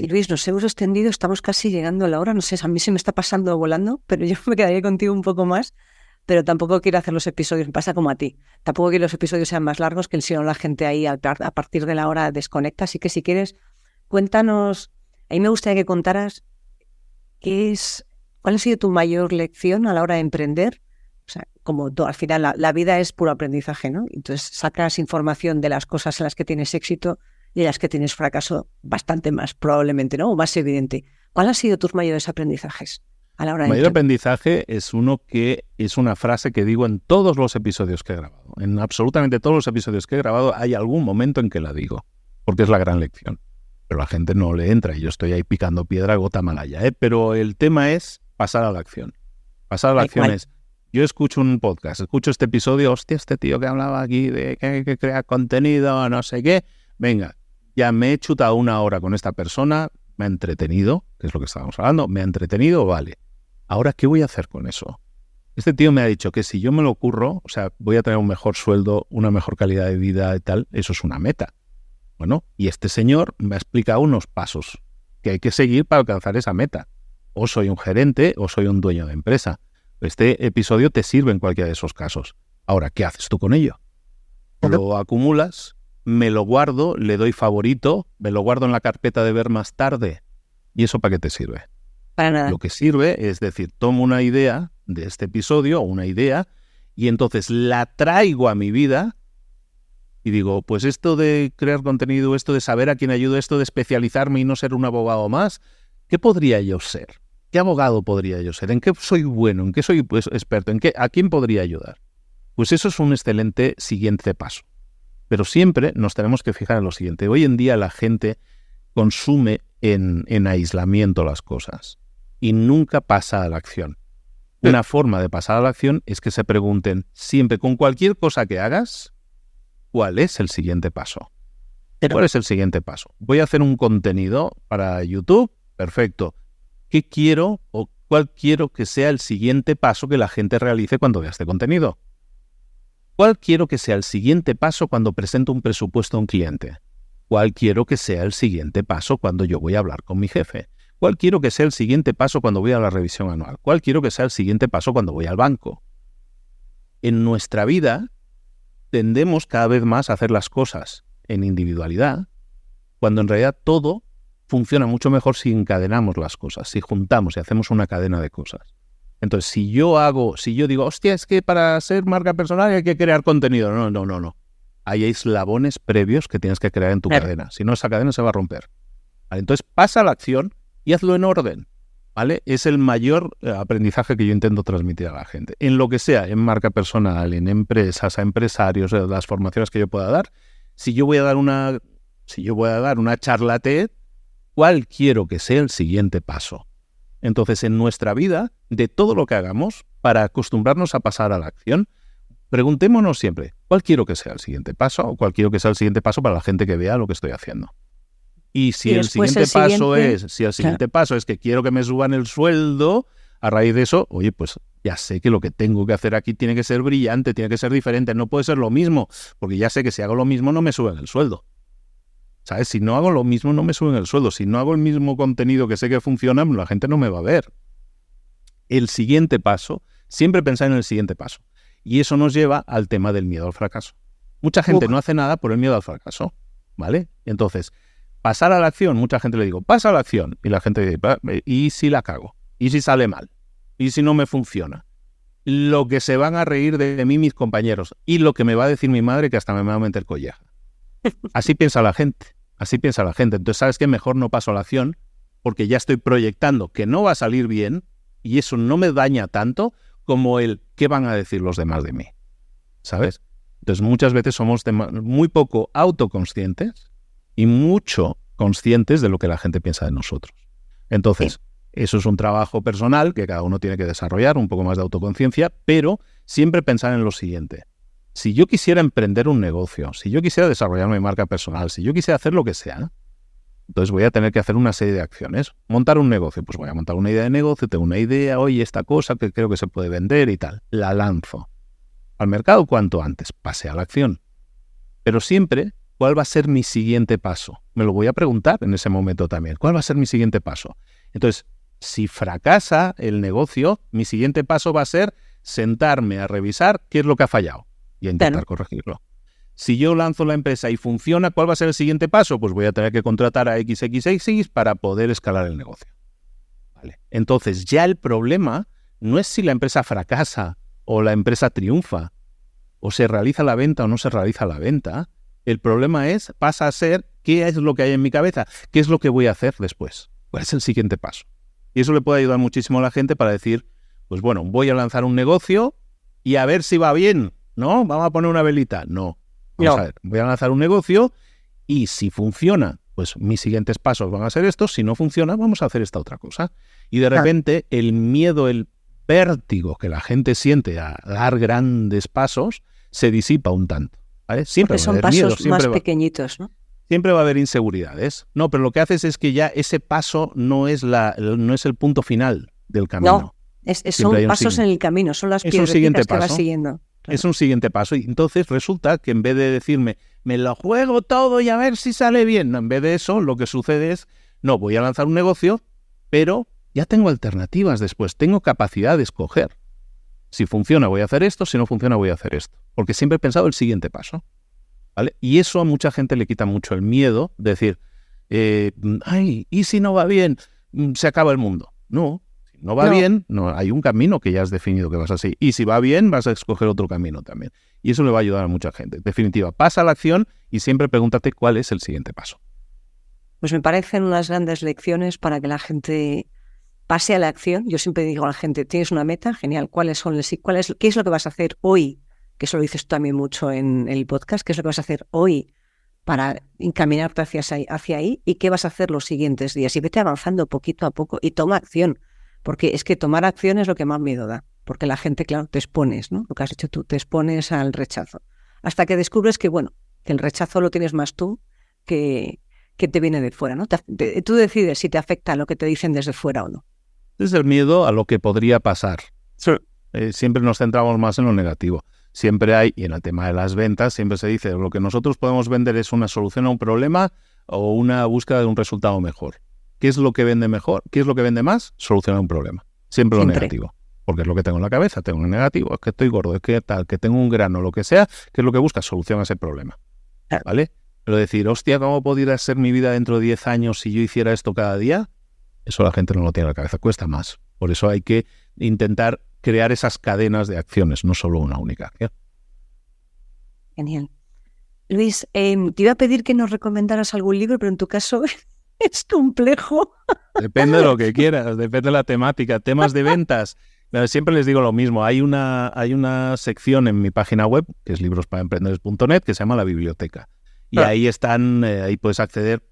Luis, nos hemos extendido, estamos casi llegando a la hora, no sé, a mí se me está pasando volando, pero yo me quedaría contigo un poco más, pero tampoco quiero hacer los episodios, me pasa como a ti, tampoco quiero que los episodios sean más largos, que si no la gente ahí a partir de la hora desconecta, así que si quieres, cuéntanos, a mí me gustaría que contaras cuál ha sido tu mayor lección a la hora de emprender. O sea, como todo, al final la vida es puro aprendizaje, ¿no? Entonces sacas información de las cosas en las que tienes éxito y en las que tienes fracaso bastante más, probablemente, ¿no? O más evidente. ¿Cuál han sido tus mayores aprendizajes a la hora de
El mayor
emprender?
aprendizaje es uno que es una frase que digo en todos los episodios que he grabado. En absolutamente todos los episodios que he grabado hay algún momento en que la digo, porque es la gran lección. Pero la gente no le entra y yo estoy ahí picando piedra gota malaya, ¿eh? Pero el tema es pasar a la acción. Pasar a la acción es, yo escucho un podcast, escucho este episodio, hostia, este tío que hablaba aquí de que crea contenido, no sé qué, venga, ya me he chutado 1 hora con esta persona, me ha entretenido, que es lo que estábamos hablando, me ha entretenido, vale. Ahora, ¿qué voy a hacer con eso? Este tío me ha dicho que si yo me lo curro, o sea, voy a tener un mejor sueldo, una mejor calidad de vida y tal, eso es una meta. Bueno, y este señor me ha explicado unos pasos que hay que seguir para alcanzar esa meta. O soy un gerente o soy un dueño de empresa. Este episodio te sirve en cualquiera de esos casos. Ahora, ¿qué haces tú con ello? Lo acumulas, me lo guardo, le doy favorito, me lo guardo en la carpeta de ver más tarde. ¿Y eso para qué te sirve?
Para nada.
Lo que sirve es decir, tomo una idea de este episodio, una idea, y entonces la traigo a mi vida y digo, pues esto de crear contenido, esto de saber a quién ayudo, esto de especializarme y no ser un abogado más, ¿qué podría yo ser? ¿Qué abogado podría yo ser? ¿En qué soy bueno? ¿En qué soy experto? ¿A quién podría ayudar? Pues eso es un excelente siguiente paso. Pero siempre nos tenemos que fijar en lo siguiente. Hoy en día la gente consume en aislamiento las cosas y nunca pasa a la acción. Una forma de pasar a la acción es que se pregunten siempre, con cualquier cosa que hagas, ¿cuál es el siguiente paso? ¿Cuál es el siguiente paso? Voy a hacer un contenido para YouTube, perfecto. ¿Qué quiero o cuál quiero que sea el siguiente paso que la gente realice cuando vea este contenido? ¿Cuál quiero que sea el siguiente paso cuando presento un presupuesto a un cliente? ¿Cuál quiero que sea el siguiente paso cuando yo voy a hablar con mi jefe? ¿Cuál quiero que sea el siguiente paso cuando voy a la revisión anual? ¿Cuál quiero que sea el siguiente paso cuando voy al banco? En nuestra vida tendemos cada vez más a hacer las cosas en individualidad, cuando en realidad todo funciona mucho mejor si encadenamos las cosas, si juntamos y hacemos una cadena de cosas. Entonces, si yo digo, hostia, es que para ser marca personal hay que crear contenido. No. Hay eslabones previos que tienes que crear en tu cadena. Si no, esa cadena se va a romper. ¿Vale? Entonces, pasa a la acción y hazlo en orden. ¿Vale? Es el mayor aprendizaje que yo intento transmitir a la gente. En lo que sea, en marca personal, en empresas, a empresarios, las formaciones que yo pueda dar. Si yo voy a dar una charla TED, ¿cuál quiero que sea el siguiente paso? Entonces, en nuestra vida, de todo lo que hagamos, para acostumbrarnos a pasar a la acción, preguntémonos siempre, ¿cuál quiero que sea el siguiente paso? ¿O cuál quiero que sea el siguiente paso para la gente que vea lo que estoy haciendo? Y si el siguiente paso es que quiero que me suban el sueldo, a raíz de eso, oye, pues ya sé que lo que tengo que hacer aquí tiene que ser brillante, tiene que ser diferente, no puede ser lo mismo, porque ya sé que si hago lo mismo no me suben el sueldo. ¿Sabes? Si no hago lo mismo no me suben el sueldo. Si no hago el mismo contenido que sé que funciona, la gente no me va a ver. El siguiente paso, siempre pensar en el siguiente paso. Y eso nos lleva al tema del miedo al fracaso. Mucha gente no hace nada por el miedo al fracaso, ¿vale? Entonces, pasar a la acción, mucha gente le digo, pasa a la acción. Y la gente dice, ¿y si la cago? ¿Y si sale mal? ¿Y si no me funciona? Lo que se van a reír de mí mis compañeros y lo que me va a decir mi madre que hasta me va a meter colleja. Así piensa la gente. Entonces, ¿sabes qué? Mejor no paso a la acción porque ya estoy proyectando que no va a salir bien y eso no me daña tanto como el qué van a decir los demás de mí. ¿Sabes? Entonces, muchas veces somos muy poco autoconscientes y mucho conscientes de lo que la gente piensa de nosotros. Entonces, eso es un trabajo personal que cada uno tiene que desarrollar, un poco más de autoconciencia, pero siempre pensar en lo siguiente. Si yo quisiera emprender un negocio, si yo quisiera desarrollar mi marca personal, si yo quisiera hacer lo que sea, entonces voy a tener que hacer una serie de acciones. Montar un negocio, pues voy a montar una idea de negocio, tengo una idea, oye, esta cosa que creo que se puede vender y tal. La lanzo al mercado cuanto antes, pase a la acción. Pero siempre, ¿cuál va a ser mi siguiente paso? Me lo voy a preguntar en ese momento también. ¿Cuál va a ser mi siguiente paso? Entonces, si fracasa el negocio, mi siguiente paso va a ser sentarme a revisar qué es lo que ha fallado y a intentar corregirlo. Si yo lanzo la empresa y funciona, ¿cuál va a ser el siguiente paso? Pues voy a tener que contratar a XXX para poder escalar el negocio. ¿Vale? Entonces, ya el problema no es si la empresa fracasa o la empresa triunfa, o se realiza la venta o no se realiza la venta. El problema pasa a ser qué es lo que hay en mi cabeza, qué es lo que voy a hacer después, cuál es el siguiente paso. Y eso le puede ayudar muchísimo a la gente para decir, pues bueno, voy a lanzar un negocio y a ver si va bien, ¿no? Vamos a poner una velita. No. Vamos a ver, voy a lanzar un negocio y si funciona, pues mis siguientes pasos van a ser estos. Si no funciona, vamos a hacer esta otra cosa. Y de repente el miedo, el vértigo que la gente siente a dar grandes pasos se disipa un tanto, ¿vale? Siempre
son pasos más pequeñitos, ¿no?
Siempre va a haber inseguridades. No, pero lo que haces es que ya ese paso no es el punto final del camino.
No, son pasos en el camino, son las piedrecitas que vas siguiendo.
Es un siguiente paso. Y entonces resulta que en vez de decirme, me lo juego todo y a ver si sale bien, no, en vez de eso, lo que sucede es, no, voy a lanzar un negocio, pero ya tengo alternativas después, tengo capacidad de escoger. Si funciona, voy a hacer esto, si no funciona, voy a hacer esto. Porque siempre he pensado el siguiente paso, ¿vale? Y eso a mucha gente le quita mucho el miedo de decir, ¿y si no va bien? Se acaba el mundo. No. No va bien, no, hay un camino que ya has definido que vas a seguir. Y si va bien, vas a escoger otro camino también. Y eso le va a ayudar a mucha gente. En definitiva, pasa a la acción y siempre pregúntate cuál es el siguiente paso.
Pues me parecen unas grandes lecciones para que la gente pase a la acción. Yo siempre digo a la gente, ¿tienes una meta? Genial. ¿Qué es lo que vas a hacer hoy? Que eso lo dices tú también mucho en el podcast. ¿Qué es lo que vas a hacer hoy para encaminarte hacia ahí? ¿Y qué vas a hacer los siguientes días? Y vete avanzando poquito a poco y toma acción. Porque es que tomar acción es lo que más miedo da. Porque la gente, claro, te expones, ¿no? Lo que has hecho tú, te expones al rechazo. Hasta que descubres que, bueno, que el rechazo lo tienes más tú que te viene de fuera, ¿no? Tú decides si te afecta lo que te dicen desde fuera o no.
Es el miedo a lo que podría pasar.
Sí.
Siempre nos centramos más en lo negativo. Siempre hay, y en el tema de las ventas, siempre se dice, lo que nosotros podemos vender es una solución a un problema o una búsqueda de un resultado mejor. ¿Qué es lo que vende mejor? ¿Qué es lo que vende más? Solucionar un problema. Siempre lo negativo. Porque es lo que tengo en la cabeza. Tengo un negativo, es que estoy gordo, es que tal, que tengo un grano, lo que sea. ¿Qué es lo que busca? Solución a ese problema. ¿Vale? Pero decir, hostia, ¿cómo podría ser mi vida dentro de 10 años si yo hiciera esto cada día? Eso la gente no lo tiene en la cabeza. Cuesta más. Por eso hay que intentar crear esas cadenas de acciones, no solo una única acción.
Genial. Luis, te iba a pedir que nos recomendaras algún libro, pero en tu caso es complejo.
Depende de lo que quieras, depende de la temática. Temas de ventas, siempre les digo lo mismo. Hay una sección en mi página web, que es librosparaemprendedores.net, que se llama La Biblioteca. Y ahí ahí puedes acceder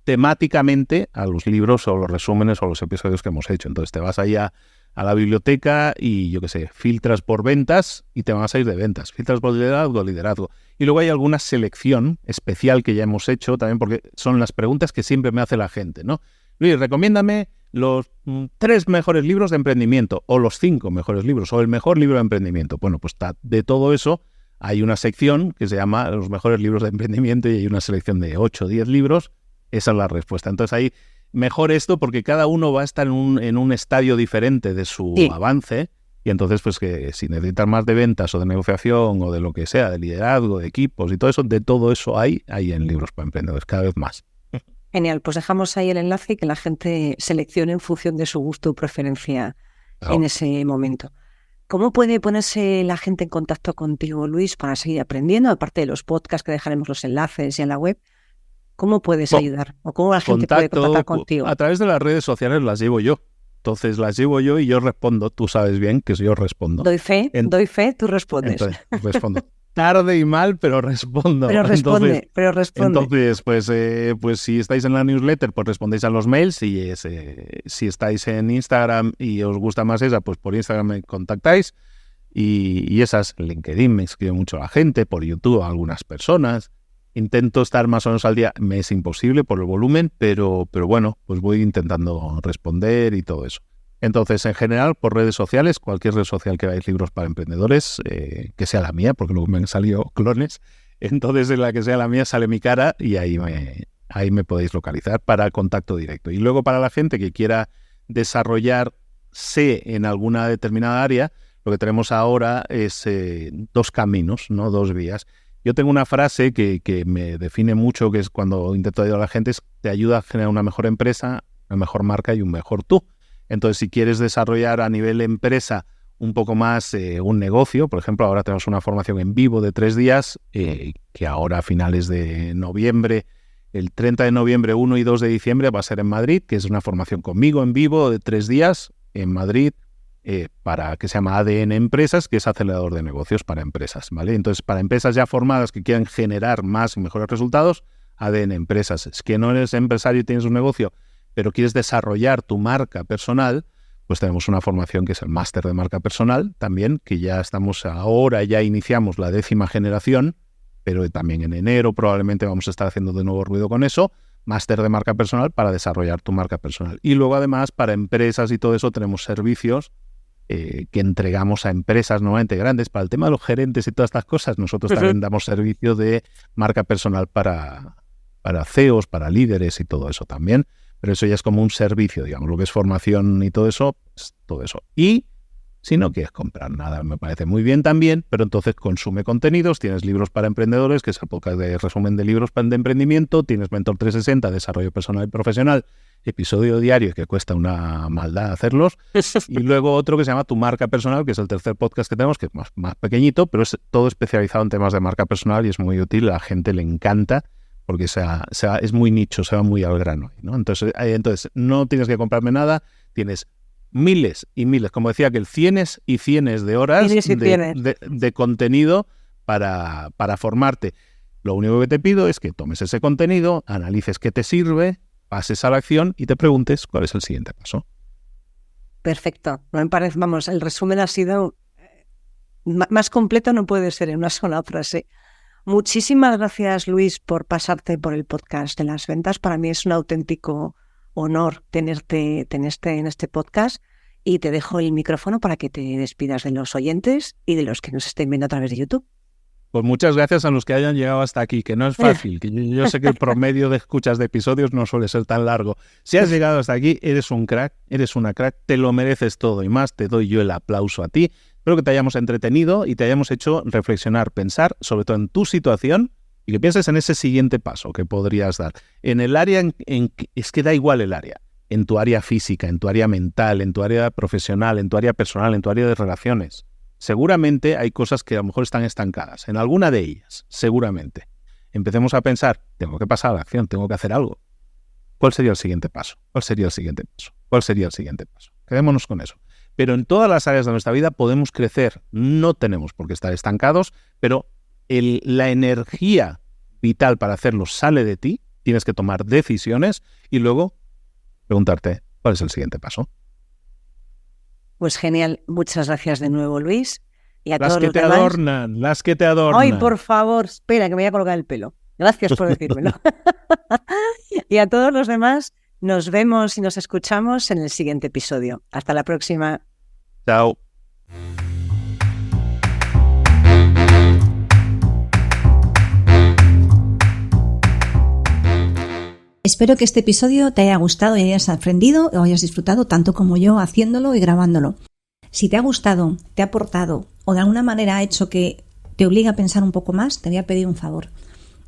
temáticamente a los libros o los resúmenes o los episodios que hemos hecho. Entonces te vas ahí a la biblioteca y, yo qué sé, filtras por ventas y te van a salir de ventas. Filtras por liderazgo. Y luego hay alguna selección especial que ya hemos hecho también, porque son las preguntas que siempre me hace la gente, ¿no? Luis, recomiéndame los 3 mejores libros de emprendimiento, o los 5 mejores libros, o el mejor libro de emprendimiento. Bueno, pues de todo eso hay una sección que se llama los mejores libros de emprendimiento y hay una selección de 8 o 10 libros. Esa es la respuesta. Entonces ahí mejor esto porque cada uno va a estar en un estadio diferente de su avance. Y entonces, pues que si necesitas más de ventas o de negociación o de lo que sea, de liderazgo, de equipos y todo eso hay en Libros para Emprendedores, cada vez más.
Genial, pues dejamos ahí el enlace y que la gente seleccione en función de su gusto o preferencia en ese momento. ¿Cómo puede ponerse la gente en contacto contigo, Luis, para seguir aprendiendo? Aparte de los podcasts, que dejaremos los enlaces y en la web, ¿cómo puedes ayudar? ¿O cómo la gente puede contactar contigo?
A través de las redes sociales las llevo yo. Entonces las llevo yo y yo respondo. Tú sabes bien que yo respondo.
Doy fe, tú respondes.
Entonces, respondo. tarde y mal, pero respondo.
Pero responde.
Entonces, pues si estáis en la newsletter, pues respondéis a los mails. Si estáis en Instagram y os gusta más esa, pues por Instagram me contactáis. Y esas, LinkedIn me escribe mucho la gente, por YouTube algunas personas. Intento estar más o menos al día. Me es imposible por el volumen, pero bueno, pues voy intentando responder y todo eso. Entonces, en general, por redes sociales, cualquier red social que veáis libros para emprendedores, que sea la mía, porque luego me han salido clones, entonces en la que sea la mía sale mi cara y ahí me podéis localizar para contacto directo. Y luego para la gente que quiera desarrollarse en alguna determinada área, lo que tenemos ahora es 2 caminos, ¿no? 2 vías. Yo tengo una frase que me define mucho, que es cuando intento ayudar a la gente, es te ayuda a generar una mejor empresa, una mejor marca y un mejor tú. Entonces, si quieres desarrollar a nivel empresa un poco más un negocio, por ejemplo, ahora tenemos una formación en vivo de 3 días, que ahora a finales de noviembre, el 30 de noviembre, 1 y 2 de diciembre va a ser en Madrid, que es una formación conmigo en vivo de 3 días en Madrid, que se llama ADN Empresas, que es acelerador de negocios para empresas, ¿vale? Entonces, para empresas ya formadas que quieran generar más y mejores resultados, ADN Empresas. Es que no eres empresario y tienes un negocio, pero quieres desarrollar tu marca personal, pues tenemos una formación que es el máster de marca personal también, que ya iniciamos la 10ª generación, pero también en enero probablemente vamos a estar haciendo de nuevo ruido con eso, máster de marca personal para desarrollar tu marca personal. Y luego además para empresas y todo eso tenemos servicios que entregamos a empresas normalmente grandes. Para el tema de los gerentes y todas estas cosas, nosotros también damos servicios de marca personal para CEOs, para líderes y todo eso también. Pero eso ya es como un servicio, digamos, lo que es formación y todo eso, pues todo eso. Y si no quieres comprar nada, me parece muy bien también, pero entonces consume contenidos, tienes Libros para Emprendedores, que es el podcast de resumen de libros de emprendimiento, tienes Mentor 360, desarrollo personal y profesional, episodio diario que cuesta una maldad hacerlos, y luego otro que se llama Tu Marca Personal, que es el tercer podcast que tenemos, que es más pequeñito, pero es todo especializado en temas de marca personal y es muy útil, a la gente le encanta, porque es muy nicho, se va muy al grano, ¿no? Entonces no tienes que comprarme nada, tienes miles y miles, como decía, que cienes y cienes de horas de contenido para formarte. Lo único que te pido es que tomes ese contenido, analices qué te sirve, pases a la acción y te preguntes cuál es el siguiente paso.
Perfecto. No me parece, vamos, el resumen ha sido más completo, no puede ser en una sola frase. Muchísimas gracias, Luis, por pasarte por el podcast de las ventas. Para mí es un auténtico honor tenerte en este podcast y te dejo el micrófono para que te despidas de los oyentes y de los que nos estén viendo a través de YouTube.
Pues muchas gracias a los que hayan llegado hasta aquí, que no es fácil, que yo sé que el promedio de escuchas de episodios no suele ser tan largo. Si has llegado hasta aquí, eres un crack, eres una crack, te lo mereces todo y más, te doy yo el aplauso a ti. Espero que te hayamos entretenido y te hayamos hecho reflexionar, pensar, sobre todo en tu situación y que pienses en ese siguiente paso que podrías dar. En el área, es que da igual el área, en tu área física, en tu área mental, en tu área profesional, en tu área personal, en tu área de relaciones. Seguramente hay cosas que a lo mejor están estancadas, en alguna de ellas, seguramente. Empecemos a pensar, tengo que pasar a la acción, tengo que hacer algo. ¿Cuál sería el siguiente paso? ¿Cuál sería el siguiente paso? ¿Cuál sería el siguiente paso? Quedémonos con eso. Pero en todas las áreas de nuestra vida podemos crecer. No tenemos por qué estar estancados, pero la energía vital para hacerlo sale de ti. Tienes que tomar decisiones y luego preguntarte, ¿cuál es el siguiente paso?
Pues genial. Muchas gracias de nuevo, Luis. Y a
las
todos
que
los
te
demás.
adornan, las que te adornan.
Ay, por favor, espera, que me voy a colocar el pelo. Gracias por decírmelo. Y a todos los demás, nos vemos y nos escuchamos en el siguiente episodio. Hasta la próxima.
Chao.
Espero que este episodio te haya gustado y hayas aprendido o hayas disfrutado tanto como yo haciéndolo y grabándolo. Si te ha gustado, te ha aportado o de alguna manera ha hecho que te obligue a pensar un poco más, te voy a pedir un favor.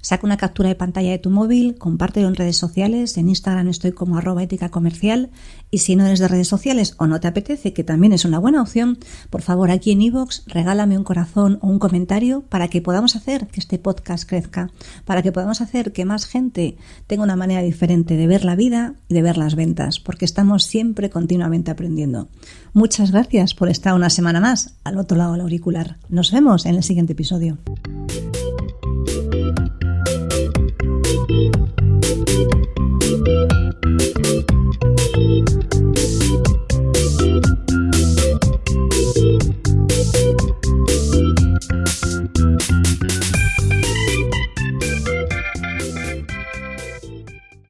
Saca una captura de pantalla de tu móvil, compártelo en redes sociales, en Instagram estoy como @éticacomercial, y si no eres de redes sociales o no te apetece, que también es una buena opción, por favor aquí en iVoox regálame un corazón o un comentario para que podamos hacer que este podcast crezca, para que podamos hacer que más gente tenga una manera diferente de ver la vida y de ver las ventas, porque estamos siempre continuamente aprendiendo. Muchas gracias por estar una semana más al otro lado del auricular. Nos vemos en el siguiente episodio.